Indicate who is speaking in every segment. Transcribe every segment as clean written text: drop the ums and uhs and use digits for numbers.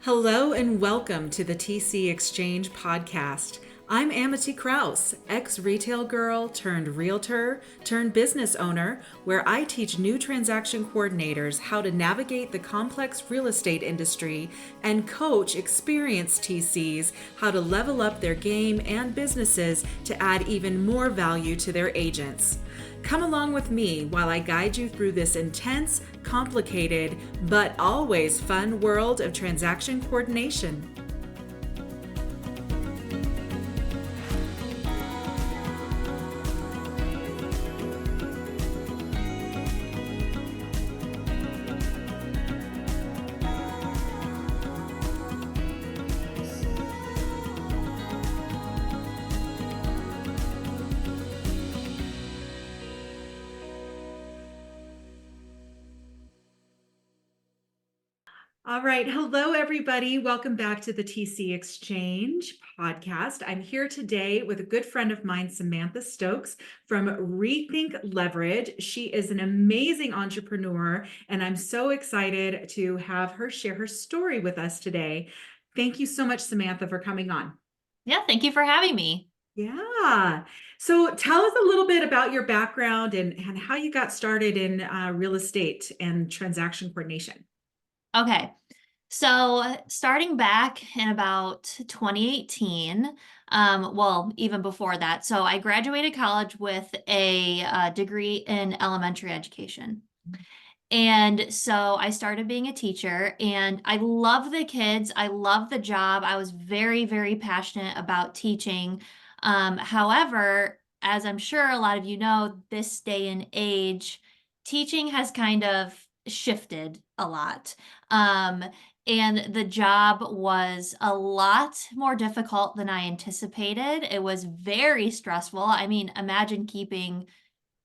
Speaker 1: Hello and welcome to the TC Exchange podcast. I'm Amity Kraus, ex-retail girl turned realtor turned business owner, where I teach new transaction coordinators how to navigate the complex real estate industry and coach experienced TCs how to level up their game and businesses to add even more value to their agents. Come along with me while I guide you through this intense, complicated, but always fun world of transaction coordination. All right. Hello, everybody. Welcome back to the TC Exchange podcast. I'm here today with a good friend of mine, Samantha Stokes from Rethink Leverage. She is an amazing entrepreneur, and I'm so excited to have her share her story with us today. Thank you so much, Samantha, for coming on.
Speaker 2: Yeah, thank you for having me.
Speaker 1: Yeah. So tell us a little bit about your background and how you got started in real estate and transaction coordination.
Speaker 2: Okay, so starting back in about 2018, well, even before that, so I graduated college with a degree in elementary education. And so I started being a teacher, and I love the kids. I love the job. I was very, very passionate about teaching. However, as I'm sure a lot of you know, this day and age, teaching has kind of shifted a lot. Um, and the job was a lot more difficult than I anticipated. It was very stressful. I mean, imagine keeping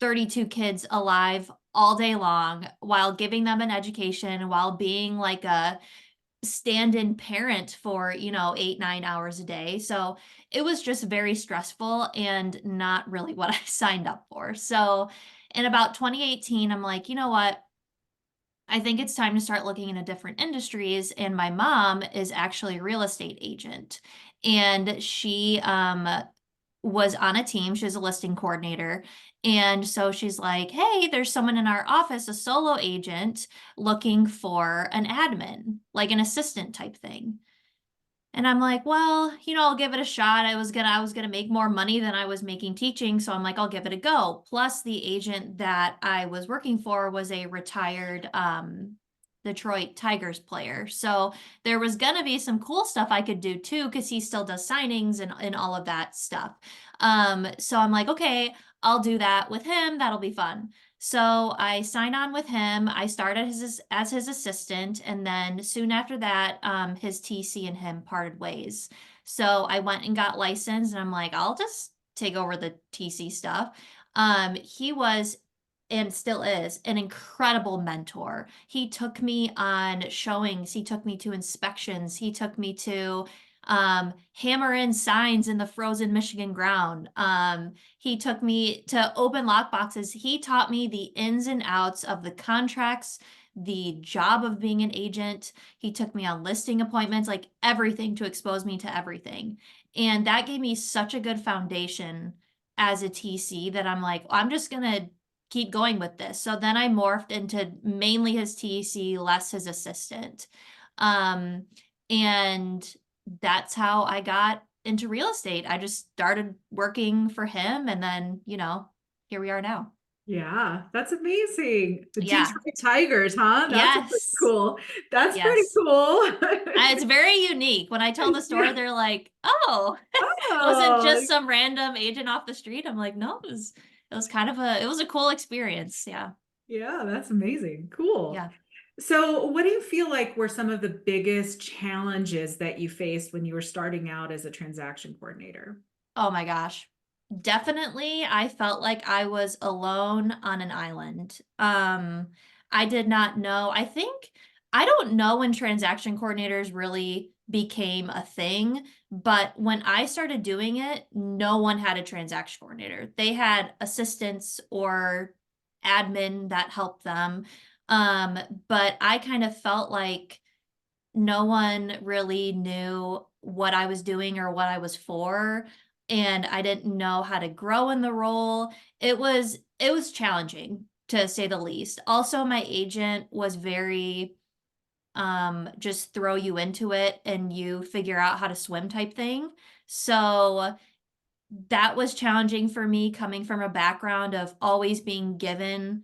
Speaker 2: 32 kids alive all day long while giving them an education, while being like a stand-in parent for, 8, 9 hours a day. So it was just very stressful and not really what I signed up for. So in about 2018, I'm like, you know what? I think it's time to start looking into different industries. And my mom is actually a real estate agent. And she was on a team. She was a listing coordinator. And so she's like, hey, there's someone in our office, a solo agent, looking for an admin, like an assistant type thing. And I'm like, well, I'll give it a shot. I was gonna make more money than I was making teaching, so I'm like, I'll give it a go. Plus, the agent that I was working for was a retired Detroit Tigers player. So there was gonna be some cool stuff I could do too, because he still does signings and all of that stuff. So I'm like, okay, I'll do that with him. That'll be fun. So I signed on with him. I started as his assistant, and then soon after that, his TC and him parted ways. So I went and got licensed, and I'm like, I'll just take over the TC stuff. He was and still is an incredible mentor. He took me on showings. He took me to inspections. He took me to hammer in signs in the frozen Michigan ground. He took me to open lock boxes. He taught me the ins and outs of the contracts, the job of being an agent. He took me on listing appointments, like everything to expose me to everything. And that gave me such a good foundation as a TC that I'm like, I'm just going to keep going with this. So then I morphed into mainly his TC, less his assistant. Um, and that's how I got into real estate. I just started working for him, and then, here we are now.
Speaker 1: Yeah, that's amazing. The
Speaker 2: Yeah.
Speaker 1: Detroit Tigers, huh? That's pretty
Speaker 2: Yes.
Speaker 1: cool. That's pretty
Speaker 2: Yes.
Speaker 1: cool.
Speaker 2: It's very unique. When I tell the story,
Speaker 1: Yeah.
Speaker 2: they're like, "Oh, it wasn't
Speaker 1: Oh,
Speaker 2: just some random agent off the street." I'm like, "No, it was kind of it was a cool experience." Yeah.
Speaker 1: yeah, that's amazing. Cool.
Speaker 2: Yeah.
Speaker 1: So, what do you feel like were some of the biggest challenges that you faced when you were starting out as a transaction coordinator?
Speaker 2: Oh my gosh. Definitely, I felt like I was alone on an island. I did not know. I don't know when transaction coordinators really became a thing, but when I started doing it, no one had a transaction coordinator. They had assistants or admin that helped them. But I kind of felt like no one really knew what I was doing or what I was for, and I didn't know how to grow in the role. It was challenging, to say the least. Also, my agent was very just throw you into it and you figure out how to swim type thing. So that was challenging for me, coming from a background of always being given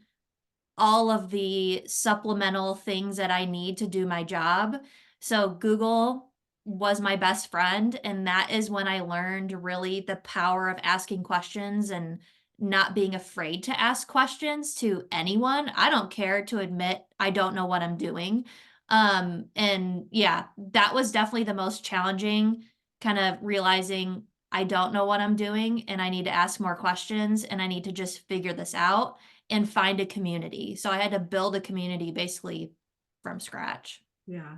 Speaker 2: all of the supplemental things that I need to do my job. So Google was my best friend, and that is when I learned really the power of asking questions and not being afraid to ask questions to anyone. I don't care to admit I don't know what I'm doing. And yeah, that was definitely the most challenging, kind of realizing I don't know what I'm doing and I need to ask more questions and I need to just figure this out and find a community. So I had to build a community basically from scratch.
Speaker 1: Yeah.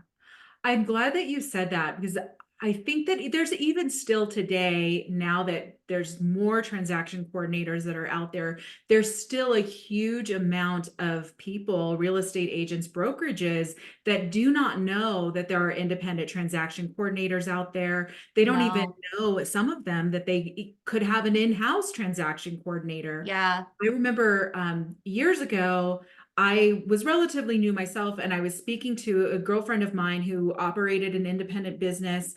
Speaker 1: I'm glad that you said that because I think that there's even still today, now that there's more transaction coordinators that are out there, there's still a huge amount of people, real estate agents, brokerages that do not know that there are independent transaction coordinators out there. They don't even
Speaker 2: No.
Speaker 1: know, some of them, that they could have an in-house transaction coordinator.
Speaker 2: Yeah.
Speaker 1: I remember years ago, I was relatively new myself, and I was speaking to a girlfriend of mine who operated an independent business,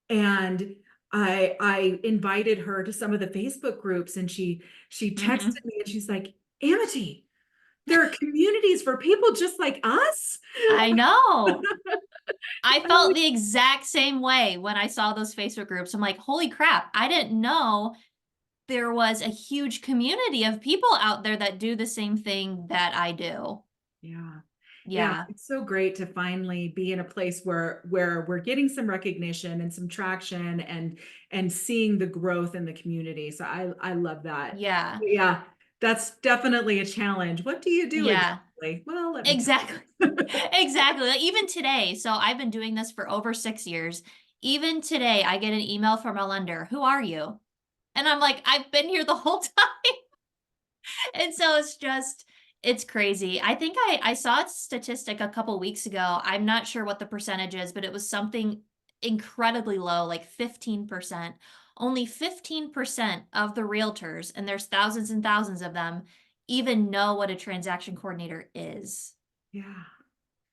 Speaker 1: and I invited her to some of the Facebook groups, and she
Speaker 2: Hmm.
Speaker 1: texted me and she's like, Amity, there are communities for people just like us.
Speaker 2: I know. I
Speaker 1: I'm
Speaker 2: felt
Speaker 1: like,
Speaker 2: the exact same way when I saw those Facebook groups. I'm like, holy crap, I didn't know there was a huge community of people out there that do the same thing that I do.
Speaker 1: yeah. Yeah,
Speaker 2: Yeah.
Speaker 1: it's so great to finally be in a place where we're getting some recognition and some traction and seeing the growth in the community. So I love that.
Speaker 2: Yeah.
Speaker 1: Yeah, that's definitely a challenge. What do you do
Speaker 2: Yeah.
Speaker 1: exactly? Well, let me tell
Speaker 2: Exactly.
Speaker 1: you.
Speaker 2: Exactly. Like, even today, so I've been doing this for over 6 years. Even today, I get an email from a lender. Who are you? And I'm like, I've been here the whole time. And so it's crazy. I think I saw a statistic a couple weeks ago. I'm not sure what the percentage is, but it was something incredibly low, like 15%. Only 15% of the realtors, and there's thousands and thousands of them, even know what a transaction coordinator is.
Speaker 1: Yeah,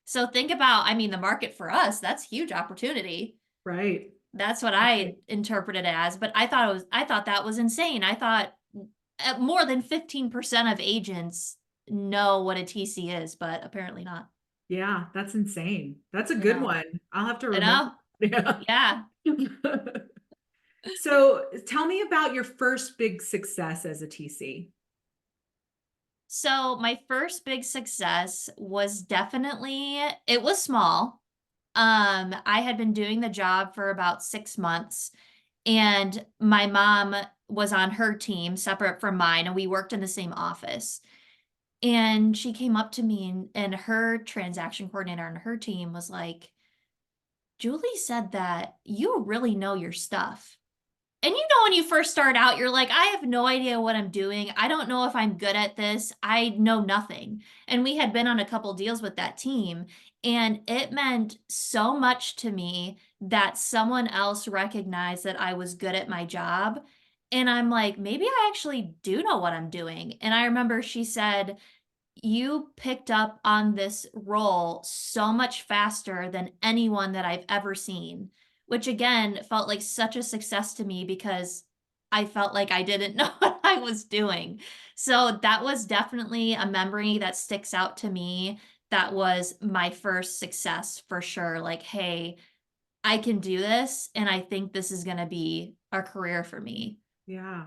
Speaker 2: So think about, I mean, the market for us, that's huge opportunity.
Speaker 1: right.
Speaker 2: That's what
Speaker 1: Right.
Speaker 2: I interpreted it as, but I thought that was insane. I thought more than 15% of agents know what a TC is, but apparently not.
Speaker 1: Yeah, that's insane. That's a
Speaker 2: I
Speaker 1: good
Speaker 2: know.
Speaker 1: one. I'll have to
Speaker 2: I
Speaker 1: remember.
Speaker 2: know.
Speaker 1: Yeah.
Speaker 2: Yeah.
Speaker 1: So tell me about your first big success as a TC.
Speaker 2: So my first big success was definitely, it was small. I had been doing the job for about 6 months, and my mom was on her team separate from mine, and we worked in the same office. And she came up to me, and her transaction coordinator on her team was like, Julie said that you really know your stuff. And you know, when you first start out, you're like, I have no idea what I'm doing. I don't know if I'm good at this. I know nothing. And we had been on a couple deals with that team. And it meant so much to me that someone else recognized that I was good at my job. And I'm like, maybe I actually do know what I'm doing. And I remember she said, you picked up on this role so much faster than anyone that I've ever seen, which again felt like such a success to me because I felt like I didn't know what I was doing. So that was definitely a memory that sticks out to me. That was my first success for sure. Like, hey, I can do this, and I think this is going to be a career for me.
Speaker 1: Yeah.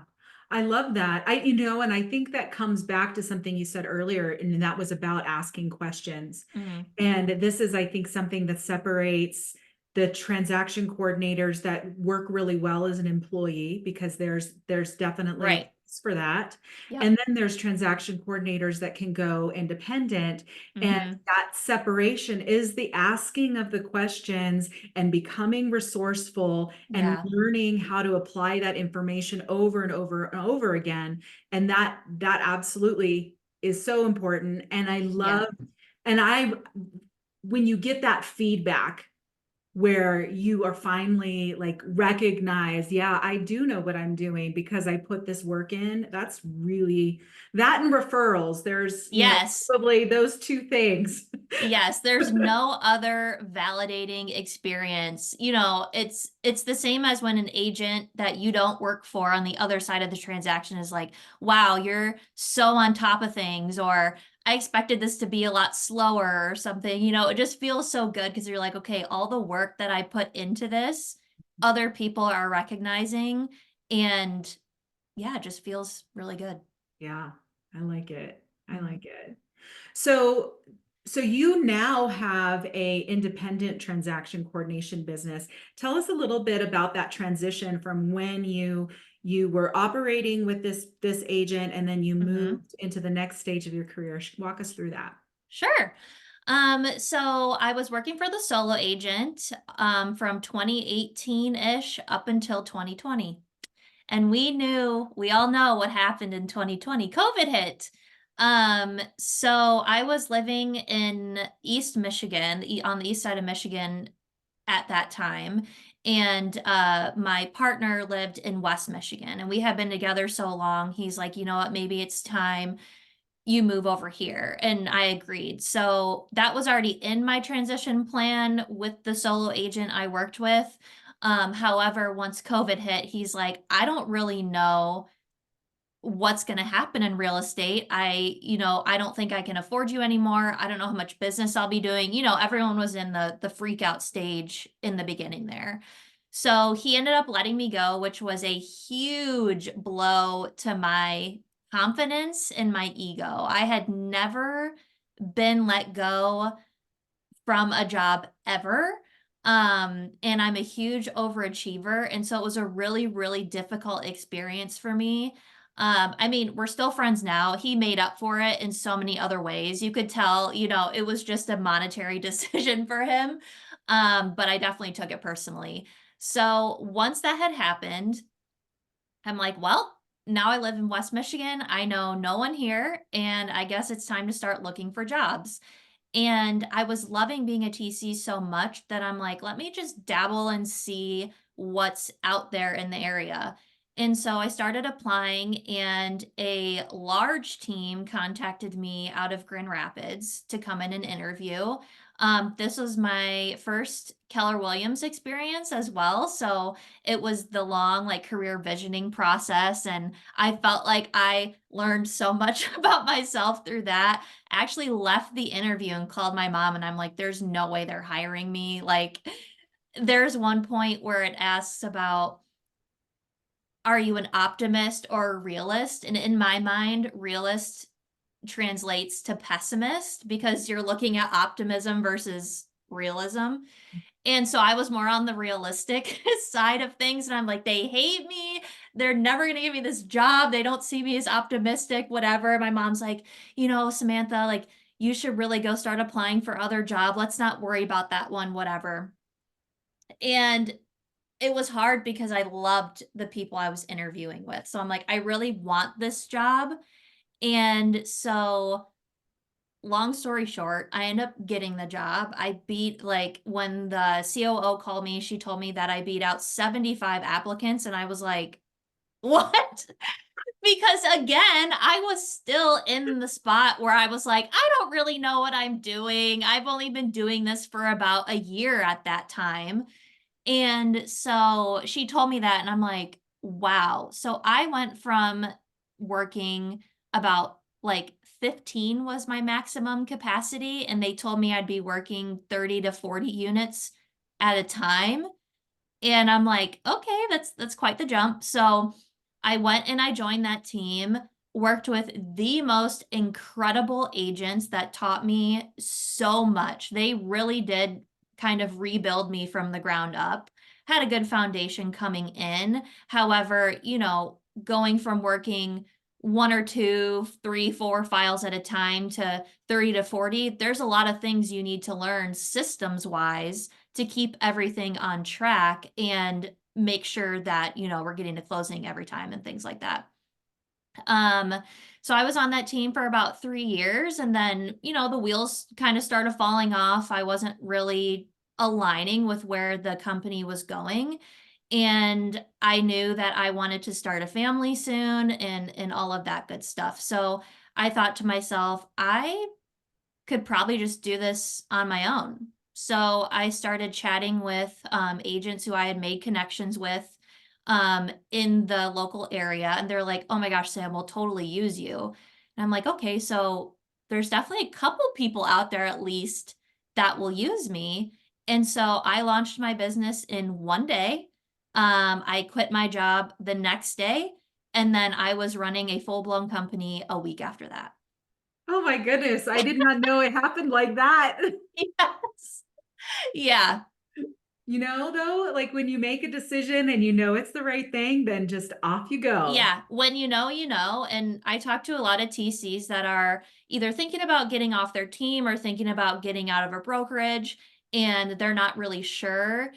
Speaker 1: I love that. And I think that comes back to something you said earlier, and that was about asking questions.
Speaker 2: Mhm.
Speaker 1: And this is, I think, something that separates the transaction coordinators that work really well as an employee, because there's definitely a
Speaker 2: Right.
Speaker 1: place for that.
Speaker 2: Yep.
Speaker 1: And then there's transaction coordinators that can go independent. And
Speaker 2: Hmm.
Speaker 1: that separation is the asking of the questions and becoming resourceful and
Speaker 2: Yeah.
Speaker 1: learning how to apply that information over and over and over again. And that absolutely is so important. And I
Speaker 2: Yeah.
Speaker 1: love, and I when you get that feedback, where you are finally like recognized, yeah, I do know what I'm doing because I put this work in. That's really that and referrals. There's,
Speaker 2: Yes.
Speaker 1: probably those two things.
Speaker 2: Yes, there's no other validating experience. It's the same as when an agent that you don't work for on the other side of the transaction is like, "Wow, you're so on top of things," or "I expected this to be a lot slower," or something. It just feels so good because you're like, "Okay, all the work that I put into this, other people are recognizing." And yeah, it just feels really good.
Speaker 1: Yeah, I like it. I
Speaker 2: Mhm.
Speaker 1: like it. So, so you now have a independent transaction coordination business. Tell us a little bit about that transition from when you were operating with this agent and then you
Speaker 2: Mhm.
Speaker 1: moved into the next stage of your career. Walk us through that.
Speaker 2: Sure. So I was working for the solo agent from 2018-ish up until 2020. And we all know what happened in 2020. COVID hit. So I was living in East Michigan, on the east side of Michigan at that time. And my partner lived in West Michigan, and we had been together so long. He's like, you know what, maybe it's time you move over here. And I agreed. So that was already in my transition plan with the solo agent I worked with. However, once COVID hit, he's like, I don't really know what's going to happen in real estate. I don't think I can afford you anymore. I don't know how much business I'll be doing. Everyone was in the freak out stage in the beginning there. So he ended up letting me go, which was a huge blow to my confidence and my ego. I had never been let go from a job ever. And I'm a huge overachiever. And so it was a really, really difficult experience for me. I mean, we're still friends now. He made up for it in so many other ways. You could tell, it was just a monetary decision for him. But I definitely took it personally. So once that had happened, I'm like, well, now I live in West Michigan. I know no one here, and I guess it's time to start looking for jobs. And I was loving being a TC so much that I'm like, let me just dabble and see what's out there in the area. And so I started applying, and a large team contacted me out of Grand Rapids to come in and interview. This was my first Keller Williams experience as well. So it was the long, like, career visioning process. And I felt like I learned so much about myself through that. Actually left the interview and called my mom, and I'm like, there's no way they're hiring me. Like, there's one point where it asks about, are you an optimist or a realist? And in my mind, realist translates to pessimist because you're looking at optimism versus realism. And so I was more on the realistic side of things. And I'm like, they hate me. They're never going to give me this job. They don't see me as optimistic, whatever. My mom's like, Samantha, like, you should really go start applying for other job. Let's not worry about that one, whatever. And it was hard because I loved the people I was interviewing with. So I'm like, I really want this job. And so long story short, I ended up getting the job. I beat, like, when the COO called me, she told me that I beat out 75 applicants. And I was like, what? Because again, I was still in the spot where I was like, I don't really know what I'm doing. I've only been doing this for about a year at that time. And so she told me that, and I'm like, wow. So I went from working about, like, 15 was my maximum capacity, and they told me I'd be working 30 to 40 units at a time. And I'm like, okay, that's quite the jump. So I went and I joined that team, worked with the most incredible agents that taught me so much. They really did kind of rebuild me from the ground up. Had a good foundation coming in. However, going from working one or two, three, four files at a time to 30 to 40, there's a lot of things you need to learn systems wise to keep everything on track and make sure that, we're getting to closing every time and things like that. Um, so I was on that team for about 3 years, and then, the wheels kind of started falling off. I wasn't really aligning with where the company was going. And I knew that I wanted to start a family soon and all of that good stuff. So I thought to myself, I could probably just do this on my own. So I started chatting with agents who I had made connections with in the local area. And they're like, oh my gosh, Sam, we'll totally use you. And I'm like, okay, so there's definitely a couple people out there at least that will use me. And so I launched my business in one day. I quit my job the next day. And then I was running a full blown company a week after that.
Speaker 1: Oh my goodness. I did not know it happened like that.
Speaker 2: Yes. Yeah.
Speaker 1: Though, like when you make a decision and you know it's the right thing, then just off you go.
Speaker 2: Yeah. When you know, you know. And I talk to a lot of TCs that are either thinking about getting off their team or thinking about getting out of a brokerage and they're not really sure.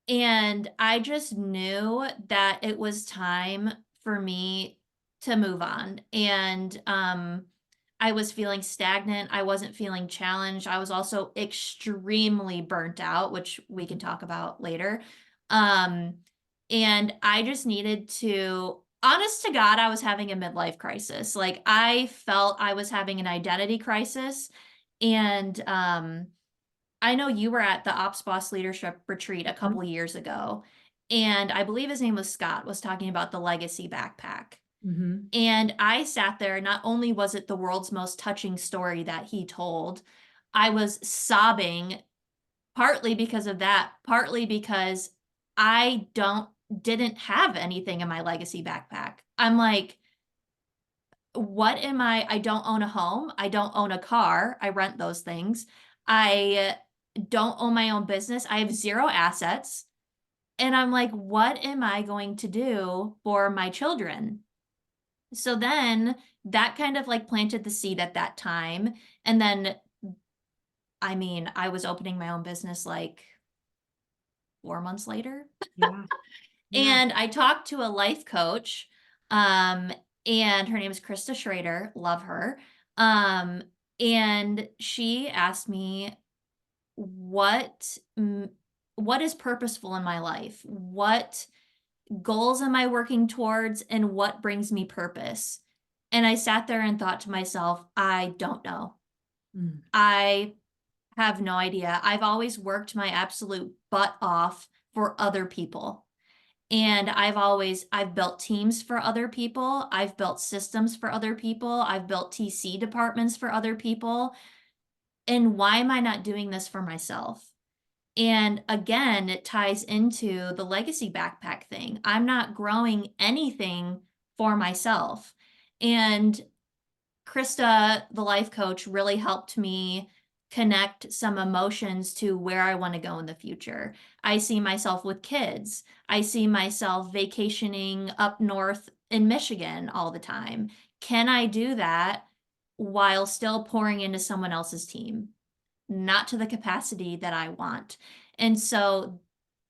Speaker 2: And I just knew that it was time for me to move on. And I was feeling stagnant. I wasn't feeling challenged. I was also extremely burnt out, which we can talk about later. Um, and I just needed to, honest to God, I was having a midlife crisis. Like I felt I was having an identity crisis. And I know you were at the Ops Boss Leadership Retreat a couple years ago, and I believe his name was Scott, was talking about the legacy backpack.
Speaker 1: Mm-hmm.
Speaker 2: And I sat there, not only was it the world's most touching story that he told, I was sobbing partly because of that, partly because I didn't have anything in my legacy backpack. I'm like, what am I don't own a home. I don't own a car. I rent those things. I don't own my own business. I have zero assets. And I'm like, what am I going to do for my children? So then that kind of like planted the seed at that time. And then, I mean, I was opening my own business like 4 months later.
Speaker 1: Yeah. Yeah.
Speaker 2: And I talked to a life coach, um, and her name is Krista Schrader. Love her. Um, and she asked me, what what is purposeful in my life? What goals am I working towards, and what brings me purpose? And I sat there and thought to myself, I don't know.
Speaker 1: Mm.
Speaker 2: I have no idea. I've always worked my absolute butt off for other people. And I've built teams for other people. I've built systems for other people. I've built TC departments for other people. And why am I not doing this for myself? And again, it ties into the legacy backpack thing. I'm not growing anything for myself. And Krista, the life coach, really helped me connect some emotions to where I want to go in the future. I see myself with kids. I see myself vacationing up north in Michigan all the time. Can I do that while still pouring into someone else's team? Not to the capacity that I want. And so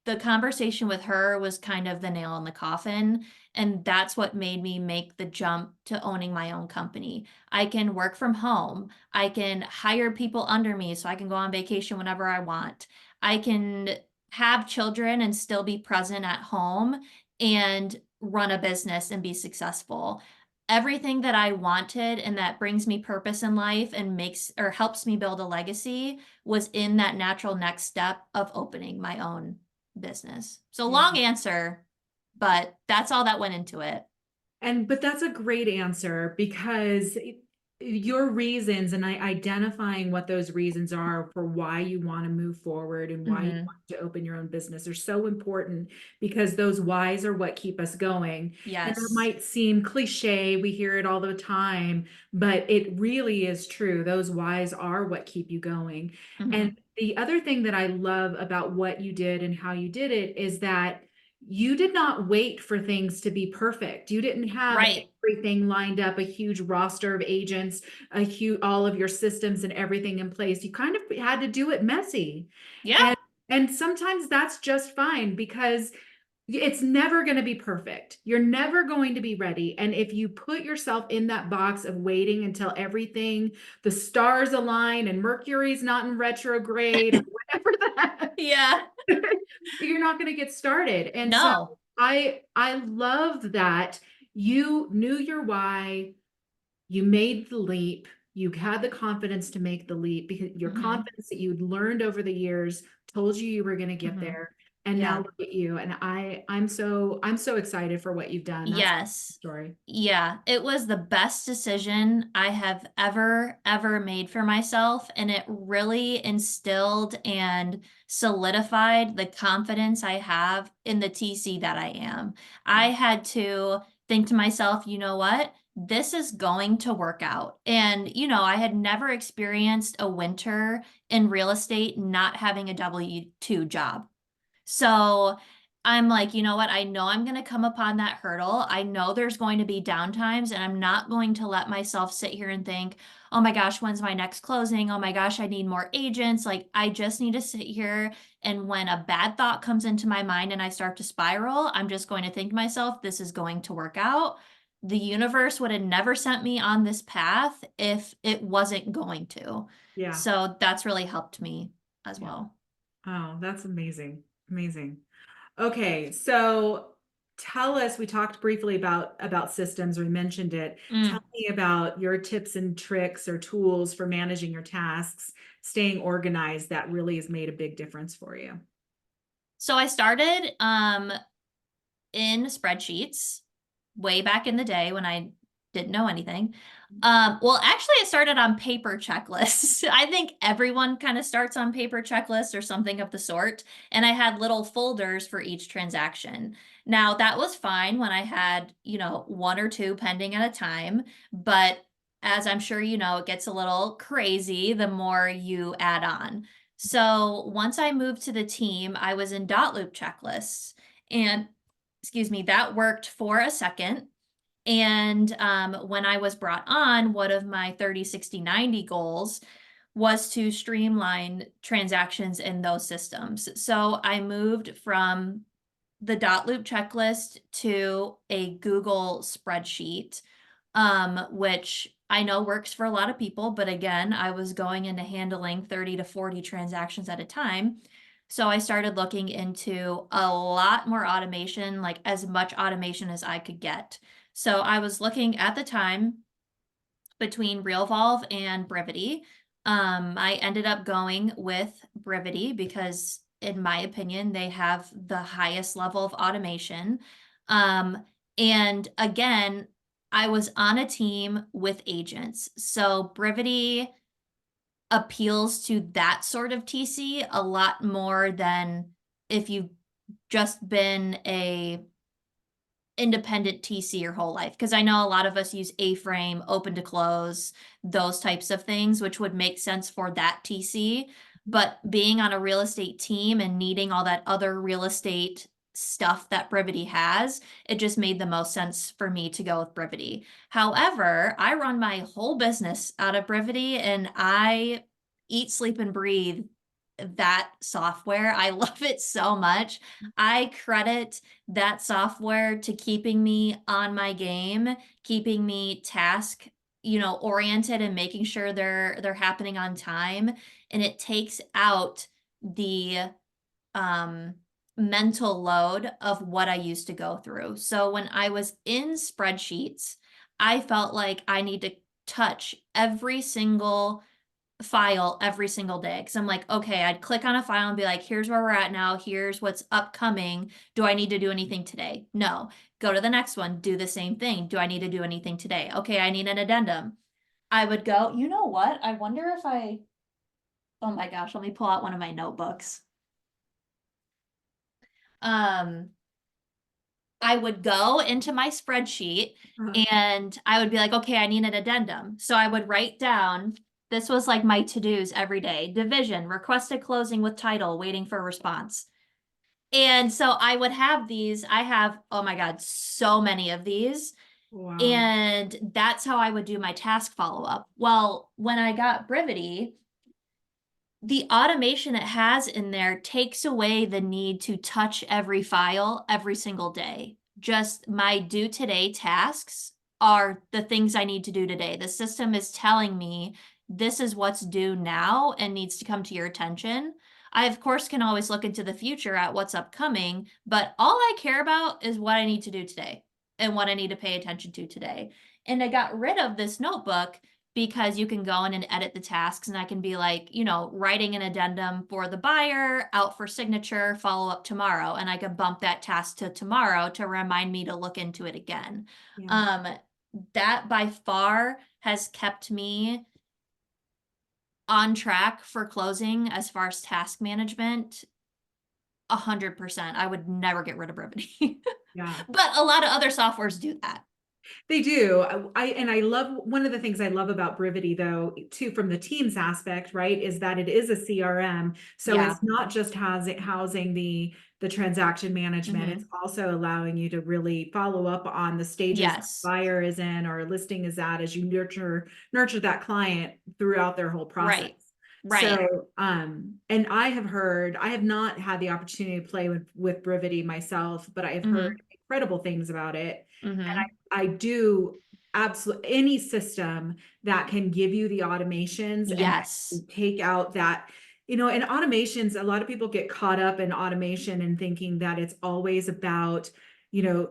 Speaker 2: the conversation with her was kind of the nail in the coffin. And that's what made me make the jump to owning my own company. I can work from home. I can hire people under me so I can go on vacation whenever I want. I can have children and still be present at home and run a business and be successful. Everything that I wanted and that brings me purpose in life and makes or helps me build a legacy was in that natural next step of opening my own business. So
Speaker 1: Yeah.
Speaker 2: long answer, but that's all that went into it.
Speaker 1: But that's a great answer because your reasons and identifying what those reasons are for why you want to move forward and why you
Speaker 2: Mm-hmm.
Speaker 1: want to open your own business are so important because those whys are what keep us going. And that
Speaker 2: Yes.
Speaker 1: might seem cliche, we hear it all the time, but it really is true. Those whys are what keep you going.
Speaker 2: Mm-hmm.
Speaker 1: And the other thing that I love about what you did and how you did it is that you did not wait for things to be perfect. You didn't have
Speaker 2: Right.
Speaker 1: everything lined up, a huge roster of agents, all of your systems and everything in place. You kind of had to do it messy.
Speaker 2: Yeah.
Speaker 1: And and sometimes that's just fine because it's never going to be perfect. You're never going to be ready. And if you put yourself in that box of waiting until everything, the stars align and Mercury's not in retrograde or whatever the
Speaker 2: Yeah.
Speaker 1: You're not going to get started. And so
Speaker 2: No.
Speaker 1: I love that you knew your why, you made the leap, you had the confidence to make the leap because your
Speaker 2: Hmm.
Speaker 1: confidence that you'd learned over the years told you were going to get
Speaker 2: Hmm.
Speaker 1: there. And now
Speaker 2: Yeah.
Speaker 1: look at you. And I'm so excited for what you've done. That's the
Speaker 2: Yes.
Speaker 1: story.
Speaker 2: Yeah, it was the best decision I have ever made for myself. And it really instilled and solidified the confidence I have in the TC that I am. I had to think to myself, you know what? This is going to work out. And, I had never experienced a winter in real estate not having a W-2 job. So I'm like, you know what? I know I'm going to come upon that hurdle. I know there's going to be downtimes, and I'm not going to let myself sit here and think, oh my gosh, when's my next closing? Oh my gosh, I need more agents. Like, I just need to sit here. And when a bad thought comes into my mind and I start to spiral, I'm just going to think to myself, this is going to work out. The universe would have never sent me on this path if it wasn't going to.
Speaker 1: Yeah.
Speaker 2: So that's really helped me as
Speaker 1: Yeah.
Speaker 2: well.
Speaker 1: Oh, that's amazing. Amazing. Okay, so tell us, we talked briefly about systems, we mentioned it. Tell
Speaker 2: Mm.
Speaker 1: me about your tips and tricks or tools for managing your tasks, staying organized that really has made a big difference for you.
Speaker 2: So I started in spreadsheets way back in the day when I didn't know anything. Well, actually, I started on paper checklists. I think everyone kind of starts on paper checklists or something of the sort. And I had little folders for each transaction. Now, that was fine when I had, one or two pending at a time. But as I'm sure you know, it gets a little crazy the more you add on. So once I moved to the team, I was in dot loop checklists. And excuse me, that worked for a second. And when I was brought on, one of my 30, 60, 90 goals was to streamline transactions in those systems. So I moved from the dot loop checklist to a Google spreadsheet, which I know works for a lot of people. But again, I was going into handling 30 to 40 transactions at a time. So I started looking into a lot more automation, like as much automation as I could get. So I was looking at the time between RealVolve and Brevity. I ended up going with Brevity because, in my opinion, they have the highest level of automation. And again, I was on a team with agents. So Brevity appeals to that sort of TC a lot more than if you've just been a independent TC your whole life. Because I know a lot of us use A-frame, open to close, those types of things, which would make sense for that TC. But being on a real estate team and needing all that other real estate stuff that Brevity has, it just made the most sense for me to go with Brevity. However, I run my whole business out of Brevity, and I eat, sleep, and breathe that software. I love it so much. I credit that software to keeping me on my game, keeping me task, oriented and making sure they're happening on time. And it takes out the um mental load of what I used to go through. So when I was in spreadsheets, I felt like I need to touch every single file every single day because I'm like, okay, I'd click on a file and be like, here's where we're at now. Here's what's upcoming. Do I need to do anything today? No. Go to the next one. Do the same thing. Do I need to do anything today? Okay, I need an addendum. I would go, you know what? I wonder if oh my gosh, let me pull out one of my notebooks. Um, I would go into my spreadsheet
Speaker 1: Uh,
Speaker 2: and I would be like, okay, I need an addendum. So I would write down, this was like my to-dos every day. Division, requested closing with title, waiting for response. And so I would have these. I have, oh my God, so many of these.
Speaker 1: wow.
Speaker 2: And that's how I would do my task follow-up. Well, when I got Brivity, the automation it has in there takes away the need to touch every file every single day. Just my do today tasks are the things I need to do today. The system is telling me this is what's due now and needs to come to your attention. I, of course, can always look into the future at what's upcoming, but all I care about is what I need to do today and what I need to pay attention to today. And I got rid of this notebook because you can go in and edit the tasks, and I can be like, writing an addendum for the buyer, out for signature, follow up tomorrow. And I can bump that task to tomorrow to remind me to look into it again.
Speaker 1: Yeah.
Speaker 2: Um, that by far has kept me on track for closing as far as task management. 100%. I would never get rid of Brevity.
Speaker 1: Yeah.
Speaker 2: But a lot of other softwares do that.
Speaker 1: They do. I love, one of the things I love about Brivity though, too, from the Teams aspect, right, is that it is a CRM. So
Speaker 2: Yeah.
Speaker 1: it's not just housing the transaction management. It's
Speaker 2: Mhm.
Speaker 1: also allowing you to really follow up on the stages that
Speaker 2: Yes.
Speaker 1: buyer is in or a listing is at as you nurture that client throughout their whole process.
Speaker 2: Right. Right.
Speaker 1: So, and I have not had the opportunity to play with Brivity myself, but I have heard
Speaker 2: Mhm.
Speaker 1: incredible things about it. And
Speaker 2: Mhm.
Speaker 1: I do absolutely any system that can give you the automations and
Speaker 2: Yes.
Speaker 1: take out that, and automations, a lot of people get caught up in automation and thinking that it's always about, you know,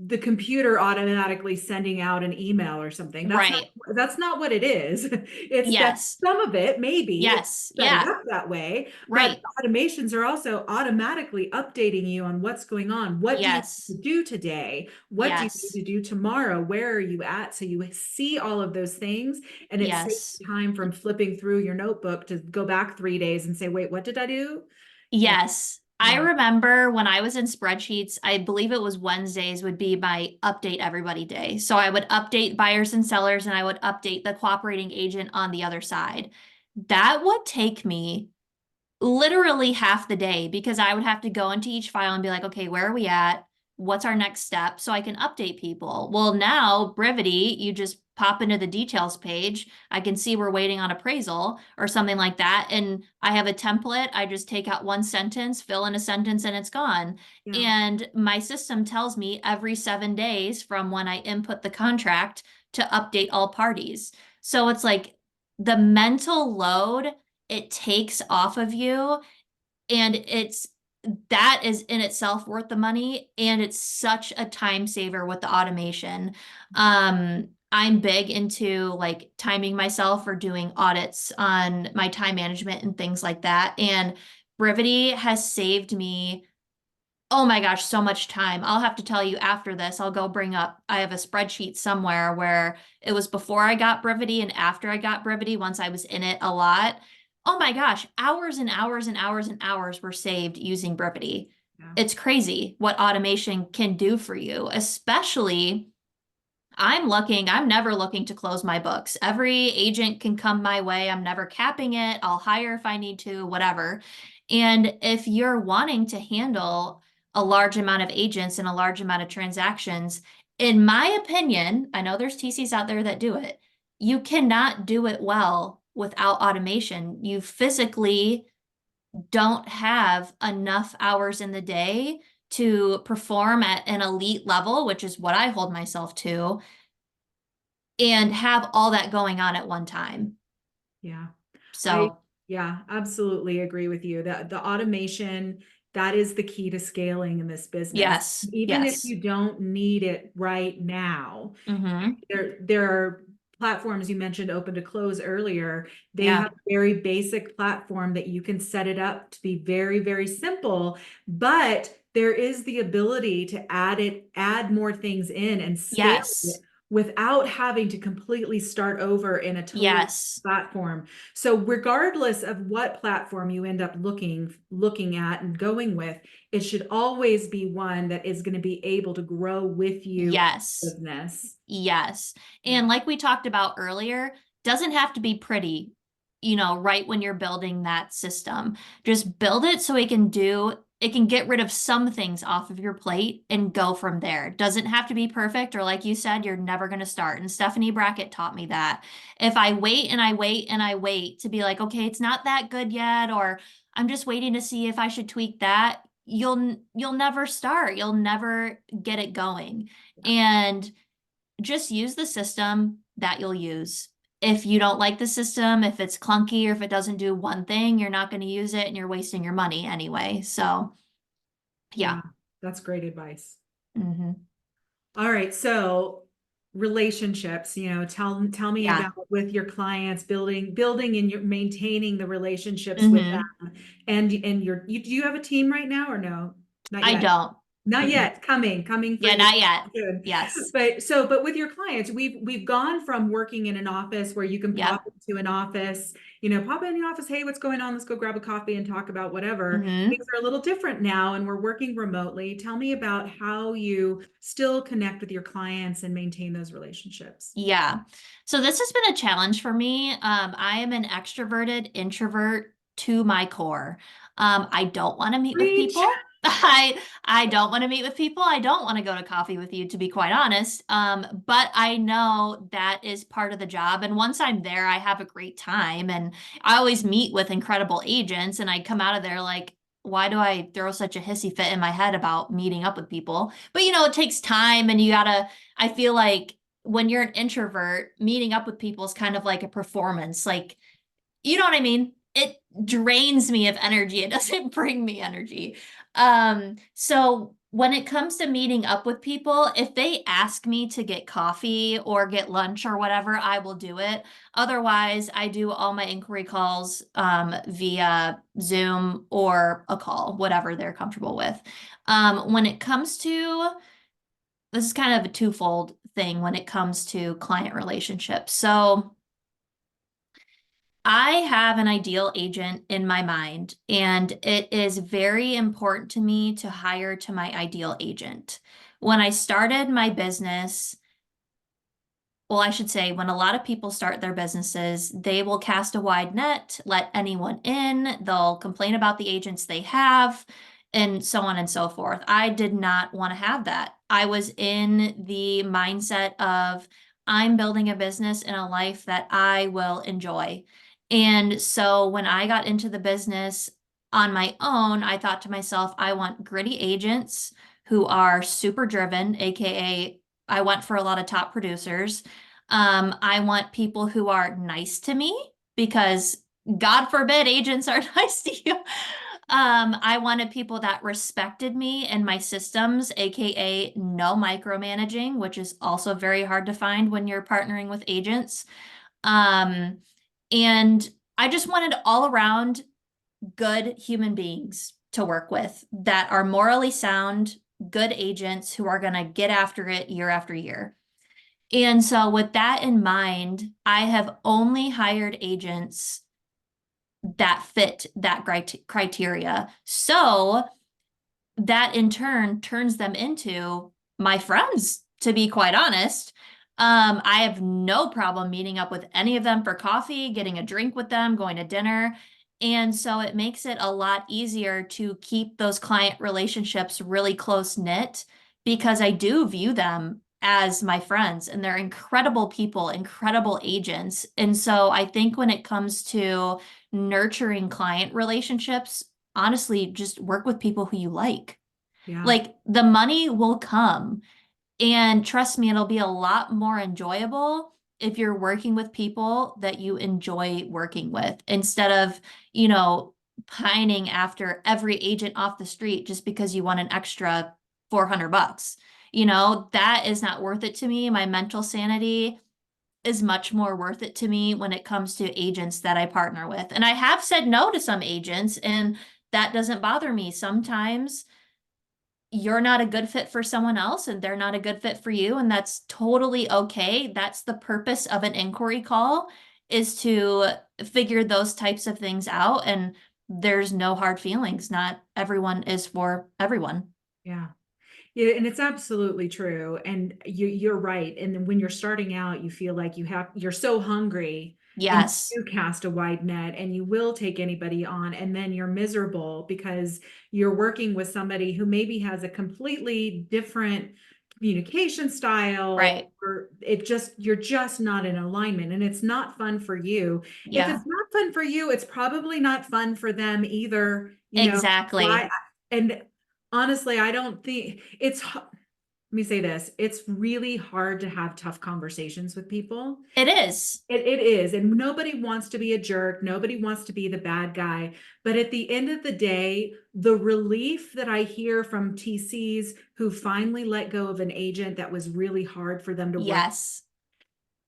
Speaker 1: the computer automatically sending out an email or something.
Speaker 2: Right.
Speaker 1: That's not what it is. It's that
Speaker 2: Yes.
Speaker 1: some of it, maybe it's
Speaker 2: Yes.
Speaker 1: set it
Speaker 2: Yeah.
Speaker 1: up that way, but
Speaker 2: Right.
Speaker 1: automations are also automatically updating you on what's going on. What do you
Speaker 2: Yes.
Speaker 1: need to do today? What do you need
Speaker 2: Yes.
Speaker 1: to do tomorrow? Where are you at? So you see all of those things, and it saves
Speaker 2: Yes.
Speaker 1: time from flipping through your notebook to go back 3 days and say, wait, what did I do? Yeah,
Speaker 2: Yes. I
Speaker 1: yeah,
Speaker 2: remember when I was in spreadsheets, I believe it was Wednesdays would be my update everybody day. So I would update buyers and sellers, and I would update the cooperating agent on the other side. That would take me literally half the day because I would have to go into each file and be like, okay, where are we at? What's our next step? So I can update people. Well, now Brivity, you just pop into the details page. I can see we're waiting on appraisal or something like that. And I have a template. I just take out one sentence, fill in a sentence, and it's gone.
Speaker 1: yeah,
Speaker 2: And my system tells me every 7 days from when I input the contract to update all parties. So it's like the mental load it takes off of you, and that is in itself worth the money, and it's such a time saver with the automation. I'm big into like timing myself or doing audits on my time management and things like that, and Brivity has saved me, oh my gosh, so much time. I'll have to tell you after this. I'll go bring up, I have a spreadsheet somewhere where it was before I got Brevity and after I got Brevity, once I was in it a lot. Oh my gosh, hours and hours and hours and hours were saved using Brevity.
Speaker 1: yeah,
Speaker 2: It's crazy what automation can do for you, especially I'm never looking to close my books. Every agent can come my way. I'm never capping it. I'll hire if I need to, whatever. And if you're wanting to handle a large amount of agents and a large amount of transactions, in my opinion, I know there's TCs out there that do it. You cannot do it well without automation. You physically don't have enough hours in the day to perform at an elite level, which is what I hold myself to, and have all that going on at one time.
Speaker 1: yeah. I,
Speaker 2: So,
Speaker 1: yeah, absolutely agree with you. The automation, that is the key to scaling in this business.
Speaker 2: yes,
Speaker 1: Even if
Speaker 2: yes.
Speaker 1: you don't need it right now,
Speaker 2: Mm-hmm.
Speaker 1: there are platforms you mentioned open to close earlier. They
Speaker 2: Yeah.
Speaker 1: have a very basic platform that you can set it up to be very, very simple, but there is the ability to add more things in and scale it
Speaker 2: Yes.
Speaker 1: without having to completely start over in a totally
Speaker 2: Yes.
Speaker 1: platform. So regardless of what platform you end up looking at and going with, it should always be one that is going to be able to grow with you
Speaker 2: Yes.
Speaker 1: business.
Speaker 2: Yes.
Speaker 1: Yeah.
Speaker 2: And like we talked about earlier, doesn't have to be pretty, right when you're building that system. Just build it so it can get rid of some things off of your plate and go from there. Doesn't have to be perfect, or like you said, you're never going to start. And Stephanie Brackett taught me that. If I wait and I wait and I wait to be like, okay, it's not that good yet, or I'm just waiting to see if I should tweak that, you'll never start. You'll never get it going. And just use the system that you'll use. if you don't like the system, if it's clunky or if it doesn't do one thing, you're not going to use it and you're wasting your money anyway. So,
Speaker 1: Yeah,
Speaker 2: yeah.
Speaker 1: that's great advice.
Speaker 2: Hmm.
Speaker 1: All right, so relationships, tell me
Speaker 2: Yeah.
Speaker 1: about with your clients, building and you're maintaining the relationships with
Speaker 2: Hmm.
Speaker 1: them. And do you have a team right now or no? Not
Speaker 2: I
Speaker 1: yet.
Speaker 2: don't.
Speaker 1: Not
Speaker 2: Mm-mm.
Speaker 1: yet. Coming for
Speaker 2: Yeah,
Speaker 1: you.
Speaker 2: not yet.
Speaker 1: Good.
Speaker 2: Yes.
Speaker 1: But with your clients, we've gone from working in an office where you can pop
Speaker 2: Yep.
Speaker 1: into an office, pop in the office, hey, what's going on? Let's go grab a coffee and talk about whatever.
Speaker 2: Hmm.
Speaker 1: Things are a little different now, and we're working remotely. Tell me about how you still connect with your clients and maintain those relationships.
Speaker 2: Yeah. So this has been a challenge for me. I am an extroverted introvert to my core. I don't want to meet with
Speaker 1: Preach.
Speaker 2: people. I don't want to meet with people. I don't want to go to coffee with you, to be quite honest. But I know that is part of the job. And once I'm there, I have a great time. And I always meet with incredible agents, and I come out of there like, why do I throw such a hissy fit in my head about meeting up with people? But it takes time, and I feel like when you're an introvert, meeting up with people is kind of like a performance. Like, you know what I mean? It drains me of energy. It doesn't bring me energy. So when it comes to meeting up with people, if they ask me to get coffee or get lunch or whatever, I will do it. Otherwise, I do all my inquiry calls via Zoom or a call, whatever they're comfortable with. When it comes to this is kind of a twofold thing when it comes to client relationships. So I have an ideal agent in my mind, and it is very important to me to hire to my ideal agent. When I started my business, well, I should say, when a lot of people start their businesses, they will cast a wide net, let anyone in, they'll complain about the agents they have, and so on and so forth. I did not want to have that. I was in the mindset of, I'm building a business and a life that I will enjoy. And so when I got into the business on my own, I thought to myself, I want gritty agents who are super driven, aka I went for a lot of top producers. I want people who are nice to me because God forbid agents are nice to you. I wanted people that respected me and my systems, aka no micromanaging, which is also very hard to find when you're partnering with agents. Um, and I just wanted all around good human beings to work with that are morally sound, good agents who are going to get after it year after year. And so, with that in mind, I have only hired agents that fit that criteria. So, that in turn turns them into my friends, to be quite honest. I have no problem meeting up with any of them for coffee, getting a drink with them, going to dinner. And so it makes it a lot easier to keep those client relationships really close knit because I do view them as my friends and they're incredible people, incredible agents. And so I think when it comes to nurturing client relationships, honestly, just work with people who you like.
Speaker 1: Yeah.
Speaker 2: Like the money will come. And trust me, it'll be a lot more enjoyable if you're working with people that you enjoy working with instead of, pining after every agent off the street just because you want an extra 400 bucks. That is not worth it to me. My mental sanity is much more worth it to me when it comes to agents that I partner with. And I have said no to some agents, and that doesn't bother me. Sometimes you're not a good fit for someone else and they're not a good fit for you, and that's totally okay. That's the purpose of an inquiry call is to figure those types of things out, and there's no hard feelings. Not everyone is for everyone.
Speaker 1: Yeah. Yeah, and it's absolutely true. And you're right. And then when you're starting out, you feel like you're so hungry and
Speaker 2: Yes.
Speaker 1: you do cast a wide net and you will take anybody on. And then you're miserable because you're working with somebody who maybe has a completely different communication style,
Speaker 2: Right.
Speaker 1: or you're just not in alignment and it's not fun for you. If it's
Speaker 2: Yeah.
Speaker 1: not fun for you, it's probably not fun for them either. Why?
Speaker 2: Exactly.
Speaker 1: And honestly, I don't think me say this, it's really hard to have tough conversations with people.
Speaker 2: It is.
Speaker 1: It is. And nobody wants to be a jerk. Nobody wants to be the bad guy. But at the end of the day, the relief that I hear from TCs who finally let go of an agent that was really hard for them to work,
Speaker 2: Yes.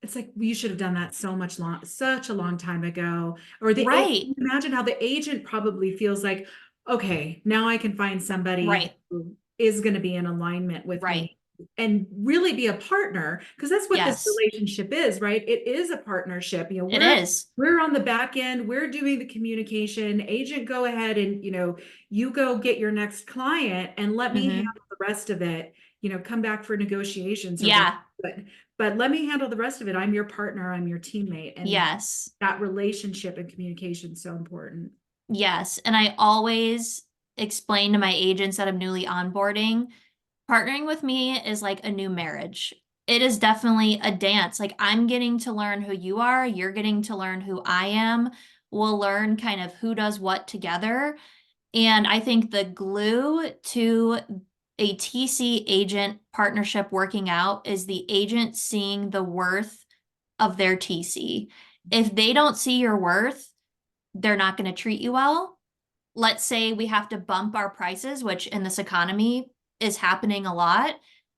Speaker 1: it's like you should have done that such a long time ago. Or
Speaker 2: Right.
Speaker 1: imagine how the agent probably feels like, okay, now I can find somebody
Speaker 2: Right.
Speaker 1: who is going to be in alignment with
Speaker 2: Right.
Speaker 1: me and really be a partner, because that's what this
Speaker 2: Yes.
Speaker 1: relationship is, right? It is a partnership.
Speaker 2: It is.
Speaker 1: We're on the back end, we're doing the communication. Agent, go ahead and you go get your next client and let me
Speaker 2: Mm-hmm.
Speaker 1: handle the rest of it. Come back for negotiations or whatever.
Speaker 2: Yeah.
Speaker 1: But let me handle the rest of it. I'm your partner, I'm your teammate. And
Speaker 2: Yes.
Speaker 1: that relationship and communication is so important.
Speaker 2: Yes. And I always explain to my agents that I'm newly onboarding, partnering with me is like a new marriage. It is definitely a dance. Like I'm getting to learn who you are, you're getting to learn who I am. We'll learn kind of who does what together. And I think the glue to a TC agent partnership working out is the agent seeing the worth of their TC. If they don't see your worth, they're not going to treat you well. Let's say we have to bump our prices, which in this economy is happening a lot.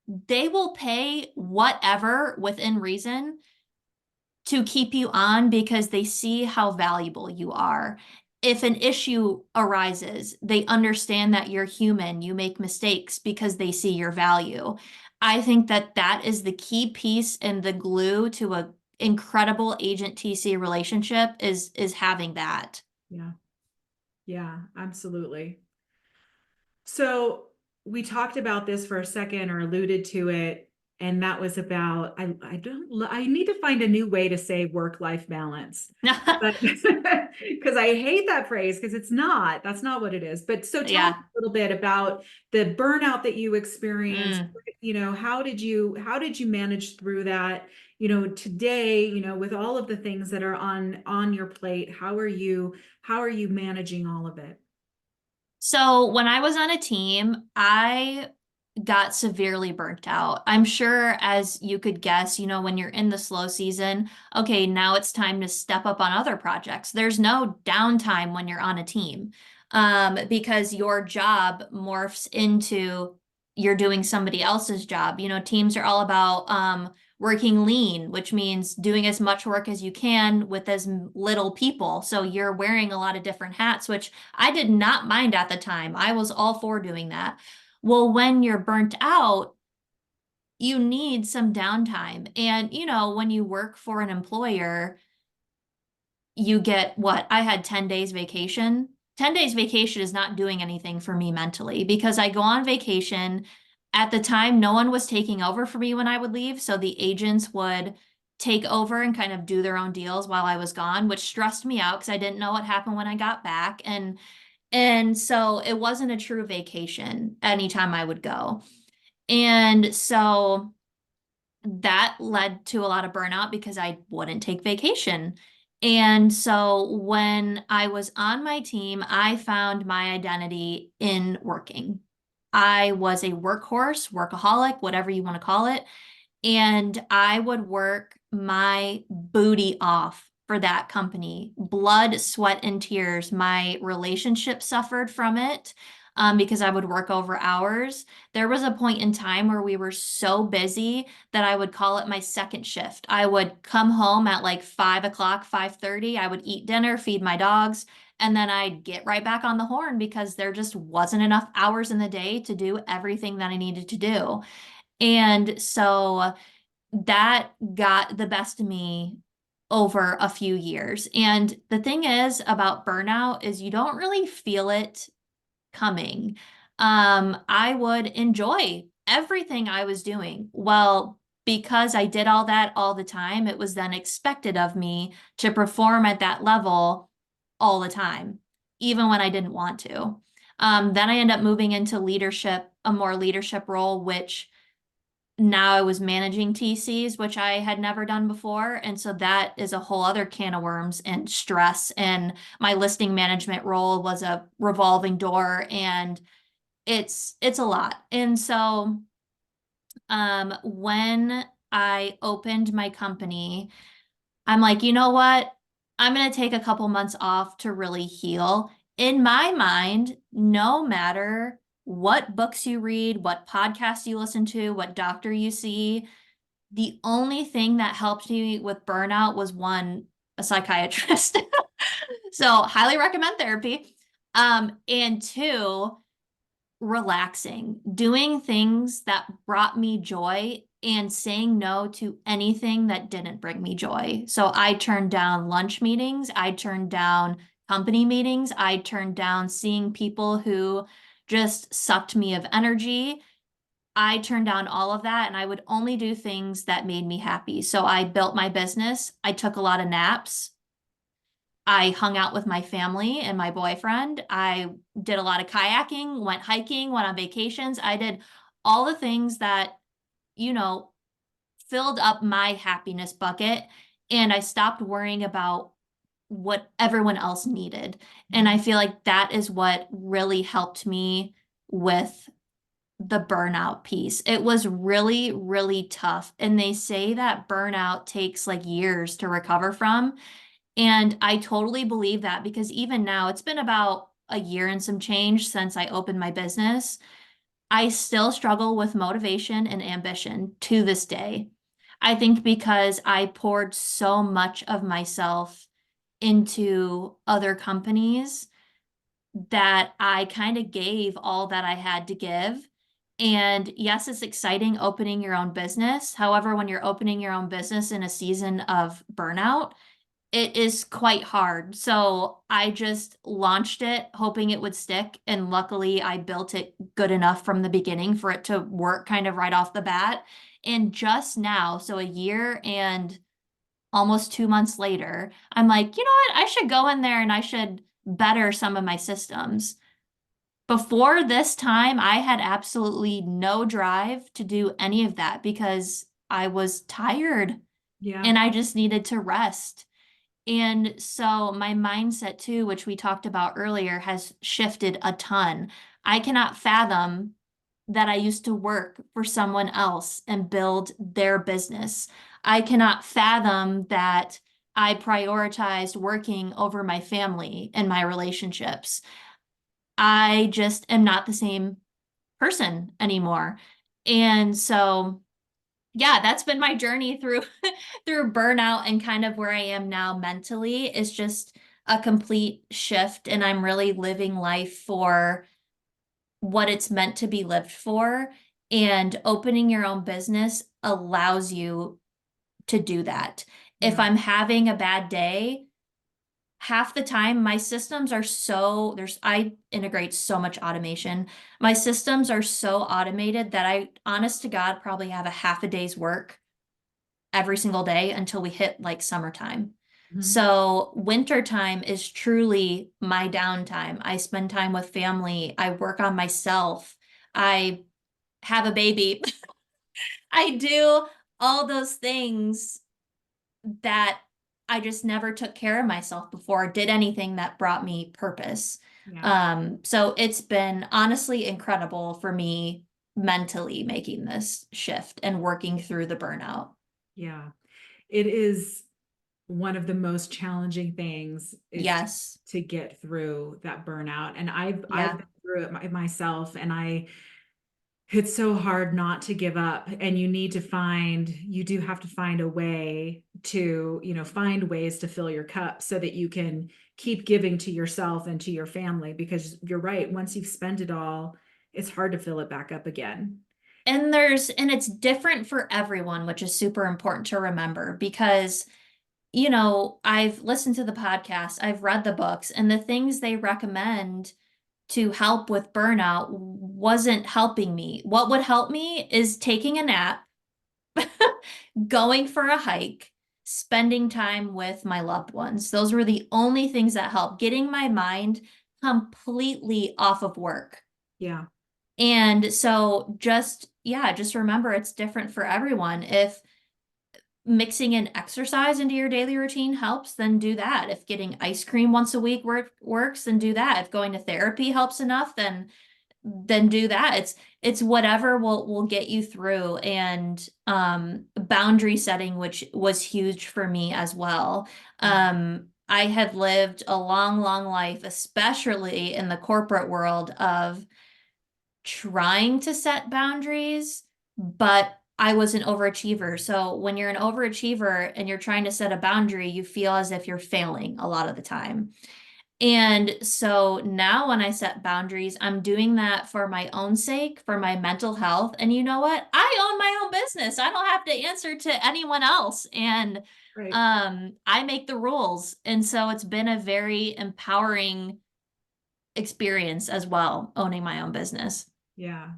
Speaker 2: They will pay whatever within reason to keep you on because they see how valuable you are. If an issue arises, they understand that you're human, you make mistakes because they see your value. I think that that is the key piece and the glue to a incredible agent TC relationship is having that.
Speaker 1: Yeah. Yeah, absolutely. So we talked about this for a second or alluded to it, and that was about I need to find a new way to say work-life balance. But because I hate that phrase because that's not what it is. But so tell me
Speaker 2: Yeah.
Speaker 1: a little bit about the burnout that you experienced.
Speaker 2: Mm.
Speaker 1: How did you manage through that? Today, with all of the things that are on your plate, how are you managing all of it?
Speaker 2: So when I was on a team, I got severely burnt out. I'm sure, as you could guess, when you're in the slow season, okay, now it's time to step up on other projects. There's no downtime when you're on a team, because your job morphs into you're doing somebody else's job. Teams are all about working lean, which means doing as much work as you can with as little people. So you're wearing a lot of different hats, which I did not mind at the time. I was all for doing that. Well, when you're burnt out, you need some downtime. And, when you work for an employer, you get what? I had 10 days vacation. 10 days vacation is not doing anything for me mentally because I go on vacation. At the time, no one was taking over for me when I would leave. So the agents would take over and kind of do their own deals while I was gone, which stressed me out because I didn't know what happened when I got back. And so it wasn't a true vacation anytime I would go. And so that led to a lot of burnout because I wouldn't take vacation. And so when I was on my team, I found my identity in working. I was a workhorse, workaholic, whatever you want to call it. And I would work my booty off for that company. Blood, sweat, and tears. My relationship suffered from it, because I would work over hours. There was a point in time where we were so busy that I would call it my second shift. I would come home at like 5 o'clock, 5:30. I would eat dinner, feed my dogs, and then I'd get right back on the horn because there just wasn't enough hours in the day to do everything that I needed to do. And so that got the best of me over a few years. And the thing is about burnout is you don't really feel it coming. I would enjoy everything I was doing. Well, because I did all that all the time, it was then expected of me to perform at that level all the time, even when I didn't want to. Then I end up moving into leadership, a more leadership role, which now I was managing TCs, which I had never done before. And so that is a whole other can of worms and stress. And my listing management role was a revolving door and it's a lot. And so When I opened my company, I'm like, you know what? I'm going to take a couple months off to really heal. In my mind, no matter what books you read, what podcasts you listen to, what doctor you see, the only thing that helped me with burnout was one, a psychiatrist. So, highly recommend therapy. And two, relaxing, doing things that brought me joy and saying no to anything that didn't bring me joy. So I turned down lunch meetings, I turned down company meetings, I turned down seeing people who just sucked me of energy. I turned down all of that and I would only do things that made me happy. So I built my business, I took a lot of naps. I hung out with my family and my boyfriend. I did a lot of kayaking, went hiking, went on vacations. I did all the things that, you know, filled up my happiness bucket. And I stopped worrying about what everyone else needed. And I feel like that is what really helped me with the burnout piece. It was really, really tough. And they say that burnout takes like years to recover from. And I totally believe that because even now, it's been about a year and some change since I opened my business. I still struggle with motivation and ambition to this day. I think because I poured so much of myself into other companies that I kind of gave all that I had to give. And yes, it's exciting opening your own business. However, when you're opening your own business in a season of burnout, it is quite hard. So I just launched it hoping it would stick. And luckily, I built it good enough from the beginning for it to work kind of right off the bat. And just now, so a year and almost 2 months later, I'm like, you know what? I should go in there and I should better some of my systems. Before this time, I had absolutely no drive to do any of that because I was tired
Speaker 1: Yeah.
Speaker 2: and I just needed to rest. And so my mindset too, which we talked about earlier, has shifted a ton. I cannot fathom that I used to work for someone else and build their business. I cannot fathom that I prioritized working over my family and my relationships. I just am not the same person anymore. And so yeah, that's been my journey through through burnout and kind of where I am now mentally is just a complete shift and I'm really living life for what it's meant to be lived for and opening your own business allows you to do that. If
Speaker 1: Yeah.
Speaker 2: I'm having a bad day, half the time my systems are so there's I integrate so much automation. My systems are so automated that I honest to God probably have a half a day's work every single day until we hit like summertime.
Speaker 1: Mhm.
Speaker 2: So wintertime is truly my downtime. I spend time with family. I work on myself. I have a baby. I do all those things that I just never took care of myself before, did anything that brought me purpose.
Speaker 1: Yeah.
Speaker 2: So it's been honestly incredible for me mentally making this shift and working through the burnout.
Speaker 1: Yeah. It is one of the most challenging things is
Speaker 2: Yes.
Speaker 1: to get through that burnout. And I've
Speaker 2: Yeah.
Speaker 1: been through it myself and it's so hard not to give up and you do have to find a way to, find ways to fill your cup so that you can keep giving to yourself and to your family because you're right, once you've spent it all, it's hard to fill it back up again.
Speaker 2: And it's different for everyone, which is super important to remember because, I've listened to the podcast, I've read the books, and the things they recommend to help with burnout wasn't helping me. What would help me is taking a nap, going for a hike, spending time with my loved ones. Those were the only things that helped, getting my mind completely off of work.
Speaker 1: Yeah.
Speaker 2: And so just remember it's different for everyone. If mixing in exercise into your daily routine helps, then do that. If getting ice cream once a week works, then do that. If going to therapy helps enough, then then do that. It's whatever will get you through. And boundary setting, which was huge for me as well. I have lived a long, long life, especially in the corporate world, of trying to set boundaries, but I was an overachiever. So when you're an overachiever and you're trying to set a boundary, you feel as if you're failing a lot of the time. And so now when I set boundaries, I'm doing that for my own sake, for my mental health. And you know what? I own my own business. I don't have to answer to anyone else. And
Speaker 1: Right.
Speaker 2: I make the rules. And so it's been a very empowering experience as well, owning my own business.
Speaker 1: Yeah.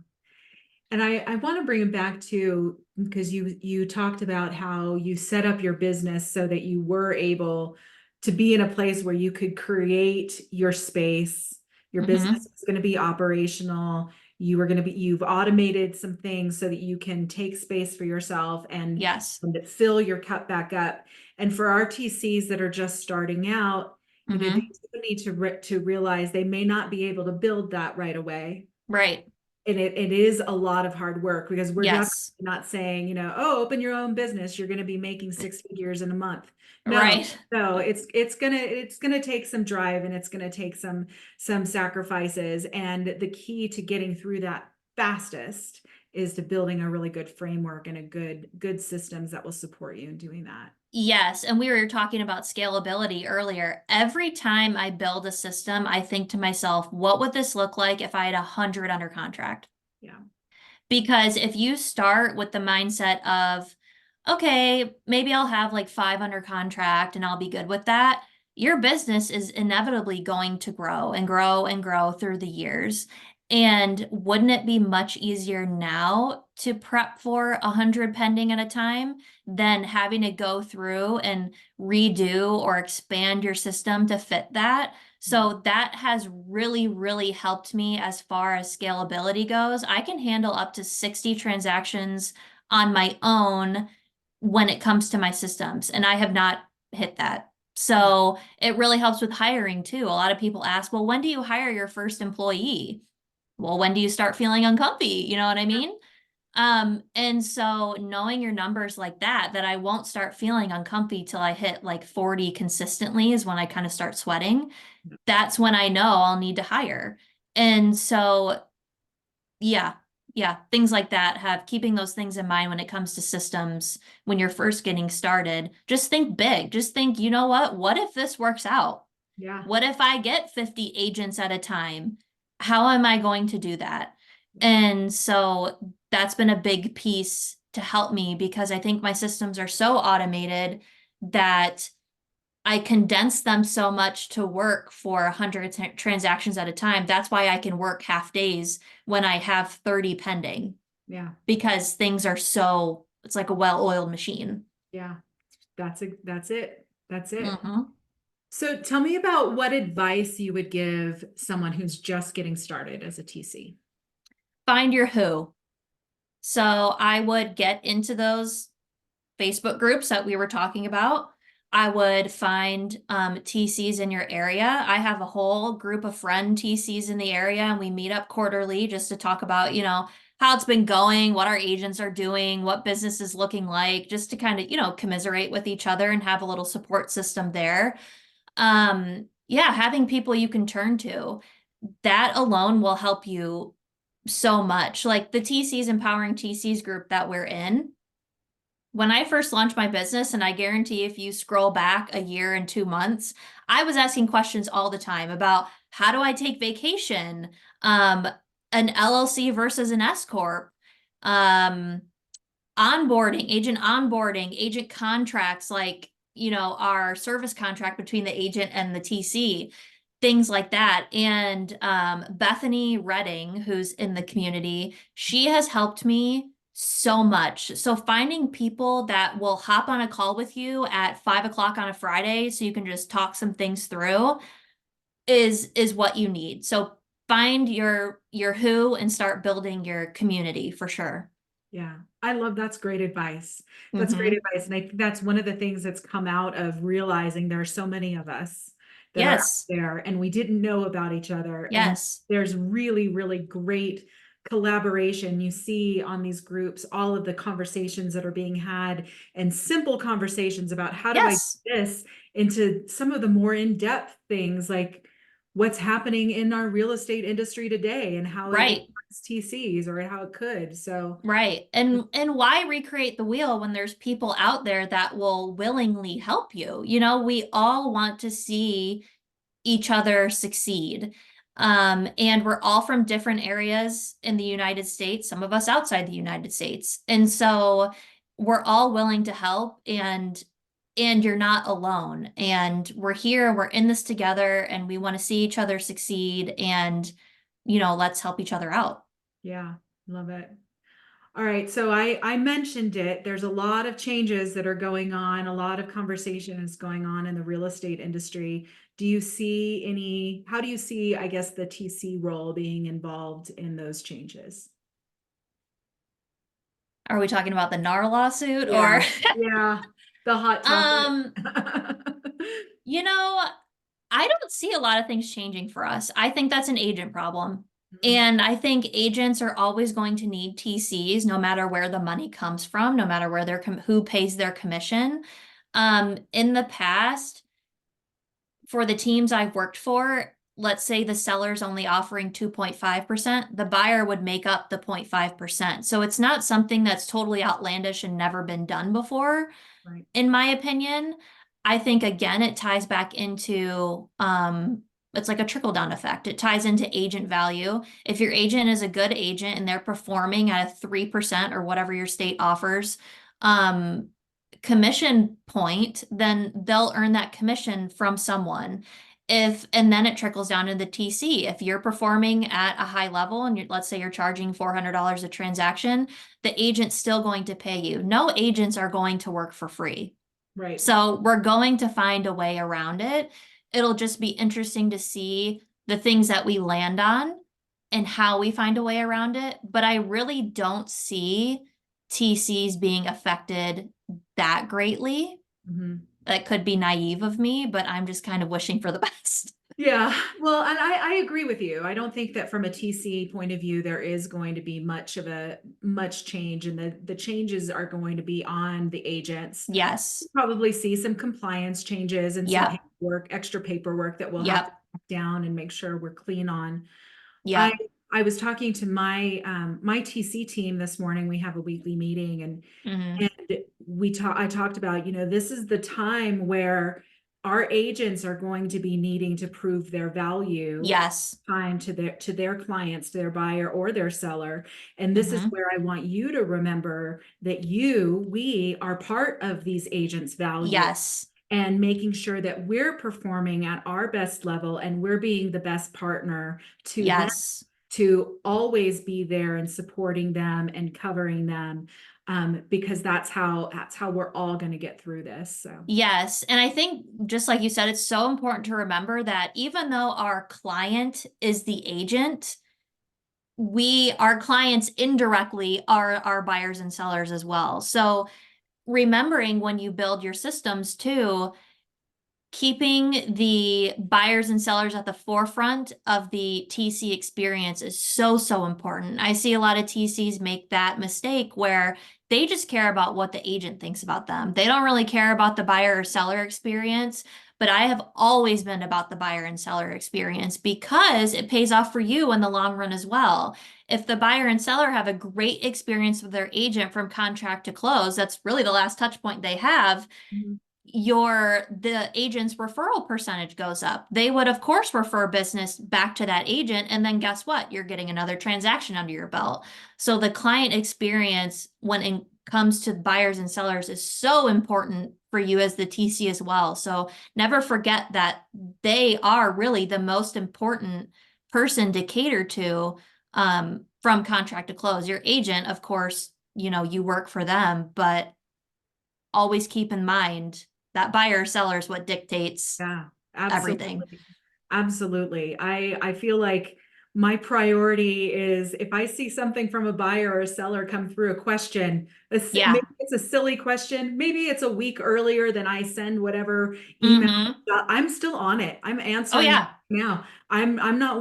Speaker 1: And I want to bring it back to, because you talked about how you set up your business so that you were able to be in a place where you could create your space. Your business
Speaker 2: Hmm.
Speaker 1: is going to be operational. You've automated some things so that you can take space for yourself
Speaker 2: Yes.
Speaker 1: and fill your cup back up. And for RTCs that are just starting out, they
Speaker 2: Hmm.
Speaker 1: do need to realize they may not be able to build that right away.
Speaker 2: Right.
Speaker 1: And it is a lot of hard work, because we're definitely
Speaker 2: Yes.
Speaker 1: not saying, oh, open your own business, you're going to be making 6 figures in a month. No,
Speaker 2: Right.
Speaker 1: no, it's gonna take some drive, and it's gonna take some sacrifices. And the key to getting through that fastest is to building a really good framework and a good systems that will support you in doing that.
Speaker 2: Yes, and we were talking about scalability earlier. Every time I build a system, I think to myself, what would this look like if I had 100 under contract?
Speaker 1: Yeah.
Speaker 2: Because if you start with the mindset of, okay, maybe I'll have like five under contract and I'll be good with that, your business is inevitably going to grow and grow and grow through the years. And wouldn't it be much easier now to prep for 100 pending at a time than having to go through and redo or expand your system to fit that? So that has really, really helped me as far as scalability goes. I can handle up to 60 transactions on my own when it comes to my systems, and I have not hit that.
Speaker 1: Yeah.
Speaker 2: So it really helps with hiring too. A lot of people ask, well, when do you hire your first employee? Well, when do you start feeling uncomfy? You know what I mean? And so knowing your numbers like that I won't start feeling uncomfy till I hit like 40 consistently is when I kind of start sweating. That's when I know I'll need to hire. And so, yeah, yeah, things like that, have keeping those things in mind when it comes to systems when you're first getting started. Just think big. Just think, you know what? What if this works out?
Speaker 1: Yeah.
Speaker 2: What if I get 50 agents at a time? How am I going to do that?
Speaker 1: Yeah.
Speaker 2: And so that's been a big piece to help me because I think my systems are so automated that I condense them so much to work for 100 transactions at a time. That's why I can work half days when I have 30 pending
Speaker 1: Yeah.
Speaker 2: because things are so, it's like a well-oiled machine.
Speaker 1: Yeah. That's it. That's it. That's it.
Speaker 2: Hmm.
Speaker 1: So tell me about what advice you would give someone who's just getting started as a TC.
Speaker 2: Find your who. So I would get into those Facebook groups that we were talking about. I would find TCs in your area. I have a whole group of friend TCs in the area, and we meet up quarterly just to talk about, how it's been going, what our agents are doing, what business is looking like, just to kind of, commiserate with each other and have a little support system there. Yeah, having people you can turn to, that alone will help you so much. Like the TCs Empowering TCs group that we're in, when I first launched my business, and I guarantee if you scroll back a year and 2 months, I was asking questions all the time about how do I take vacation, um, an LLC versus an S corp, um, onboarding, agent contracts, like, our service contract between the agent and the TC, things like that. And Bethany Redding, who's in the community, she has helped me so much. So finding people that will hop on a call with you at 5 o'clock on a Friday so you can just talk some things through is what you need. So find your who and start building your community for sure.
Speaker 1: Yeah, I love that's great advice. That's great
Speaker 2: Hmm.
Speaker 1: advice. And I think that's one of the things that's come out of realizing there are so many of us that are out
Speaker 2: Yes.
Speaker 1: there and we didn't know about each other. And
Speaker 2: Yes.
Speaker 1: there's really, really great collaboration. You see on these groups all of the conversations that are being had and simple conversations about how do I do
Speaker 2: Yes.
Speaker 1: this into some of the more in-depth things like what's happening in our real estate industry today and how it
Speaker 2: Right.
Speaker 1: impacts TCs or how it could. So
Speaker 2: Right. And why recreate the wheel when there's people out there that will willingly help you? You know, we all want to see each other succeed. And we're all from different areas in the United States, some of us outside the United States. And so we're all willing to help and you're not alone. And we're here, we're in this together, and we want to see each other succeed and, let's help each other out.
Speaker 1: yeah, love it. All right, so I mentioned it. There's a lot of changes that are going on, a lot of conversation is going on in the real estate industry. Do you see how do you see, I guess, the TC role being involved in those changes?
Speaker 2: Are we talking about the NAR lawsuit or
Speaker 1: Yeah, yeah, the hot topic.
Speaker 2: um, you know, I don't see a lot of things changing for us. I think that's an agent problem.
Speaker 1: Mhm.
Speaker 2: And I think agents are always going to need TCs no matter where the money comes from, no matter where who pays their commission. In the past, for the teams I've worked for, let's say the seller's only offering 2.5%, the buyer would make up the 0.5%. So it's not something that's totally outlandish and never been done before
Speaker 1: Right.
Speaker 2: in my opinion. I think again, it ties back into it's like a trickle down effect. It ties into agent value. If your agent is a good agent and they're performing at a 3% or whatever your state offers, um, commission point, then they'll earn that commission from someone. And then it trickles down to the TC. If you're performing at a high level and let's say you're charging $400 a transaction, the agent's still going to pay you. No agents are going to work for free.
Speaker 1: Right.
Speaker 2: So we're going to find a way around it. It'll just be interesting to see the things that we land on and how we find a way around it. But I really don't see TCs being affected that greatly.
Speaker 1: Mhm.
Speaker 2: That could be naive of me, but I'm just kind of wishing for the best.
Speaker 1: Yeah, well, and I agree with you. I don't think that from a TC point of view, there is going to be much change, and the changes are going to be on the agents.
Speaker 2: Yes.
Speaker 1: Probably see some compliance changes and some
Speaker 2: Yep.
Speaker 1: paperwork, extra paperwork that we'll have to
Speaker 2: Yep.
Speaker 1: track down and make sure we're clean on. I
Speaker 2: Yep.
Speaker 1: I was talking to my TC team this morning. We have a weekly meeting
Speaker 2: Hmm.
Speaker 1: and I talked about, this is the time where our agents are going to be needing to prove their value
Speaker 2: Yes.
Speaker 1: time to their clients, to their buyer or their seller. And this is
Speaker 2: Hmm.
Speaker 1: where I want you to remember that we are part of these agents' value
Speaker 2: Yes.
Speaker 1: and making sure that we're performing at our best level and we're being the best partner to them
Speaker 2: Yes.
Speaker 1: to always be there and supporting them and covering them, because that's how we're all going to get through this. So
Speaker 2: Yes. And I think, just like you said, it's so important to remember that even though our client is the agent, our clients indirectly are our buyers and sellers as well. So remembering when you build your systems too, keeping the buyers and sellers at the forefront of the TC experience is so, so important. I see a lot of TCs make that mistake where they just care about what the agent thinks about them. They don't really care about the buyer or seller experience. But I have always been about the buyer and seller experience because it pays off for you in the long run as well. If the buyer and seller have a great experience with their agent from contract to close, that's really the last touch point they have,
Speaker 1: mhm.
Speaker 2: the agent's referral percentage goes up. They would of course refer business back to that agent, and then guess what? You're getting another transaction under your belt. So the client experience when it comes to buyers and sellers is so important for you as the TC as well. So never forget that they are really the most important person to cater to, from contract to close. Your agent, of course, you work for them, but always keep in mind that buyer or seller is what dictates
Speaker 1: Yeah,
Speaker 2: everything.
Speaker 1: absolutely. Absolutely. I feel like My priority is if I see something from a buyer or a seller come through a question, maybe
Speaker 2: Yeah.
Speaker 1: it's a silly question, maybe it's a week earlier than I send whatever email.
Speaker 2: Mm-hmm.
Speaker 1: I'm still on it. I'm
Speaker 2: Oh
Speaker 1: answering
Speaker 2: yeah.
Speaker 1: now. I'm not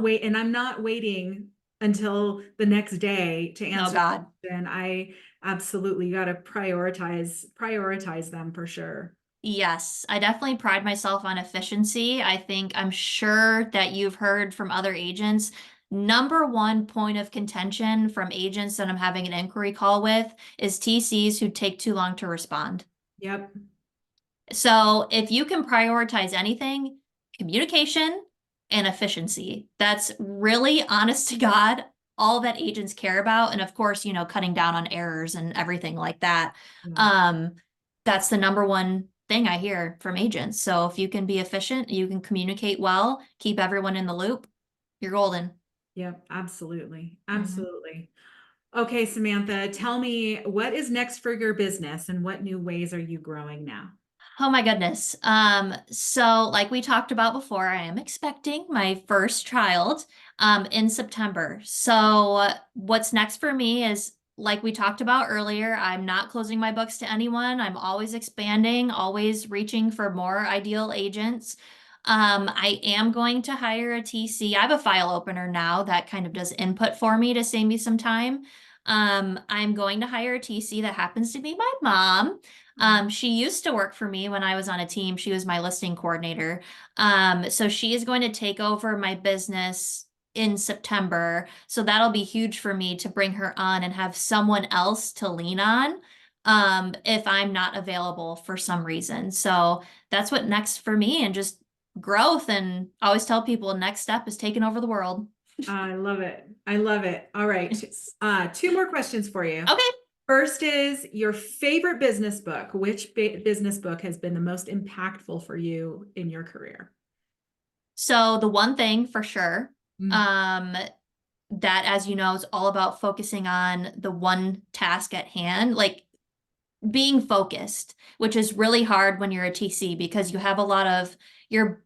Speaker 1: waiting until the next day to
Speaker 2: Oh
Speaker 1: answer
Speaker 2: God.
Speaker 1: the question. I absolutely got to prioritize them for sure.
Speaker 2: Yes, I definitely pride myself on efficiency. I'm sure that you've heard from other agents. Number one point of contention from agents that I'm having an inquiry call with is TCs who take too long to respond.
Speaker 1: Yep.
Speaker 2: So if you can prioritize anything, communication and efficiency, that's really honest to God, all that agents care about. And of course, cutting down on errors and everything like that.
Speaker 1: Yeah.
Speaker 2: Um, that's the number one thing I hear from agents. So if you can be efficient, you can communicate well, keep everyone in the loop, you're golden.
Speaker 1: Yep. Absolutely.
Speaker 2: Mhm.
Speaker 1: Absolutely. Okay, Samantha, tell me what is next for your business and what new ways are you growing now?
Speaker 2: Oh my goodness. So like we talked about before, I am expecting my first child in September. So what's next for me is like we talked about earlier, I'm not closing my books to anyone. I'm always expanding, always reaching for more ideal agents. I am going to hire a TC. I have a file opener now that kind of does input for me to save me some time. I'm going to hire a TC that happens to be my mom. She used to work for me when I was on a team. She was my listing coordinator. So she is going to take over my business in September. So that'll be huge for me to bring her on and have someone else to lean on, if I'm not available for some reason. So that's what next for me and just growth. And I always tell people next step is taking over the world.
Speaker 1: I love it. I love it. All right. Two more questions for you.
Speaker 2: Okay.
Speaker 1: First is your favorite business book. Which business book has been the most impactful for you in your career?
Speaker 2: So the one thing for sure,
Speaker 1: Mm,
Speaker 2: um, that, as you know, is all about focusing on the one task at hand, like being focused, which is really hard when you're a TC because you're you're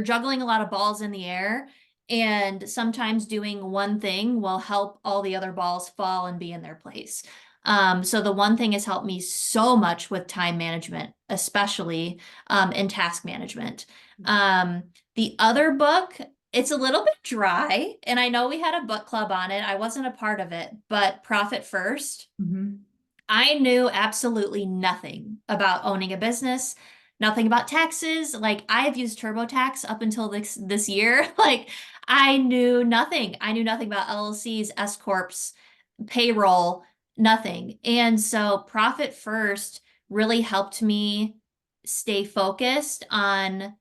Speaker 2: juggling a lot of balls in the air. And sometimes doing one thing will help all the other balls fall and be in their place. So the one thing has helped me so much with time management, especially in task management. Um, the other book, it's a little bit dry, and I know we had a book club on it. I wasn't a part of it, but Profit First.
Speaker 1: mhm.
Speaker 2: I knew absolutely nothing about owning a business, nothing about taxes. Like I've used TurboTax up until this year. Like I knew nothing. I knew nothing about LLCs, S corps, payroll, nothing. And so Profit First really helped me stay focused on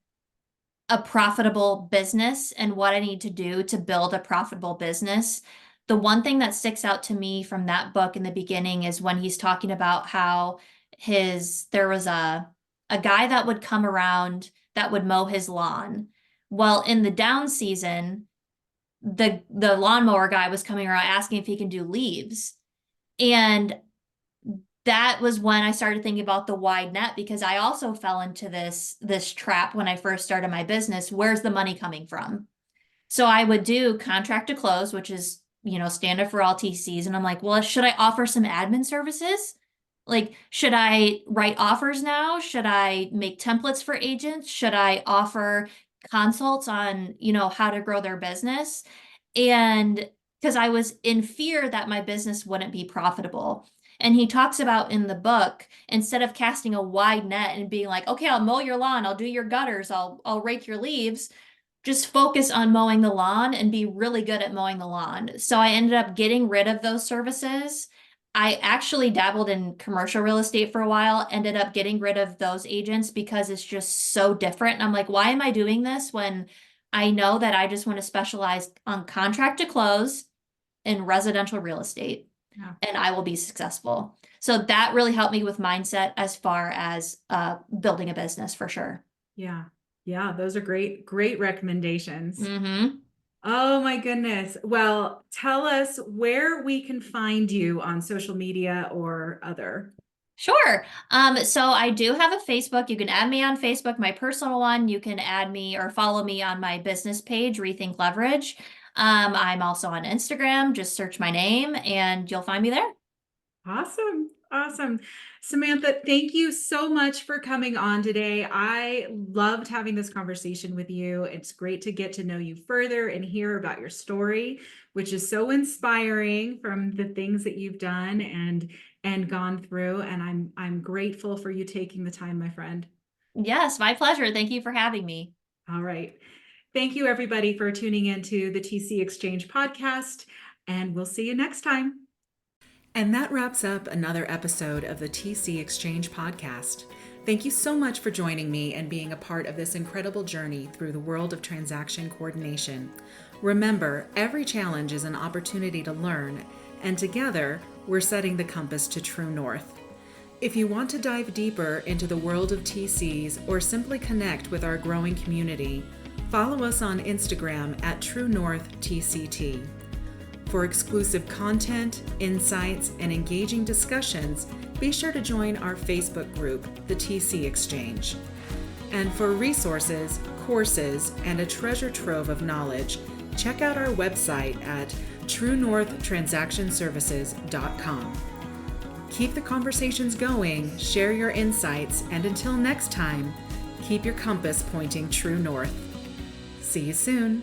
Speaker 2: a profitable business and what I need to do to build a profitable business. The one thing that sticks out to me from that book in the beginning is when he's talking about how there was a guy that would come around that would mow his lawn. Well, in the down season, the lawnmower guy was coming around asking if he can do leaves. And that was when I started thinking about the wide net because I also fell into this trap when I first started my business. Where's the money coming from? So I would do contract to close, which is, standard for all TCs. And I'm like, well, should I offer some admin services? Like, should I write offers now? Should I make templates for agents? Should I offer consults on, how to grow their business? And because I was in fear that my business wouldn't be profitable. And he talks about in the book, instead of casting a wide net and being like, okay, I'll mow your lawn, I'll do your gutters, I'll rake your leaves, just focus on mowing the lawn and be really good at mowing the lawn. So I ended up getting rid of those services. I actually dabbled in commercial real estate for a while, ended up getting rid of those agents because it's just so different. And I'm like, why am I doing this when I know that I just want to specialize on contract to close in residential real estate
Speaker 1: Yeah.
Speaker 2: and I will be successful. So that really helped me with mindset as far as building a business for sure.
Speaker 1: Yeah. Yeah. Those are great recommendations.
Speaker 2: Mm-hmm.
Speaker 1: Oh my goodness. Well, tell us where we can find you on social media or other.
Speaker 2: Sure. So I do have a Facebook. You can add me on Facebook, my personal one. You can add me or follow me on my business page, Rethink Leverage. I'm also on Instagram. Just search my name and you'll find me there.
Speaker 1: Awesome. Awesome. Samantha, thank you so much for coming on today. I loved having this conversation with you. It's great to get to know you further and hear about your story, which is so inspiring from the things that you've done and gone through. And I'm grateful for you taking the time, my friend.
Speaker 2: Yes, my pleasure. Thank you for having me.
Speaker 1: All right. Thank you, everybody, for tuning into the TC Exchange podcast, and we'll see you next time. And that wraps up another episode of the TC Exchange podcast. Thank you so much for joining me and being a part of this incredible journey through the world of transaction coordination. Remember, every challenge is an opportunity to learn, and together, we're setting the compass to true north. If you want to dive deeper into the world of TCs or simply connect with our growing community, follow us on Instagram at TrueNorthTCT. For exclusive content, insights, and engaging discussions, be sure to join our Facebook group, the TC Exchange. And for resources, courses, and a treasure trove of knowledge, check out our website at TrueNorthTransactionServices.com. Keep the conversations going, share your insights, and until next time, keep your compass pointing true north. See you soon.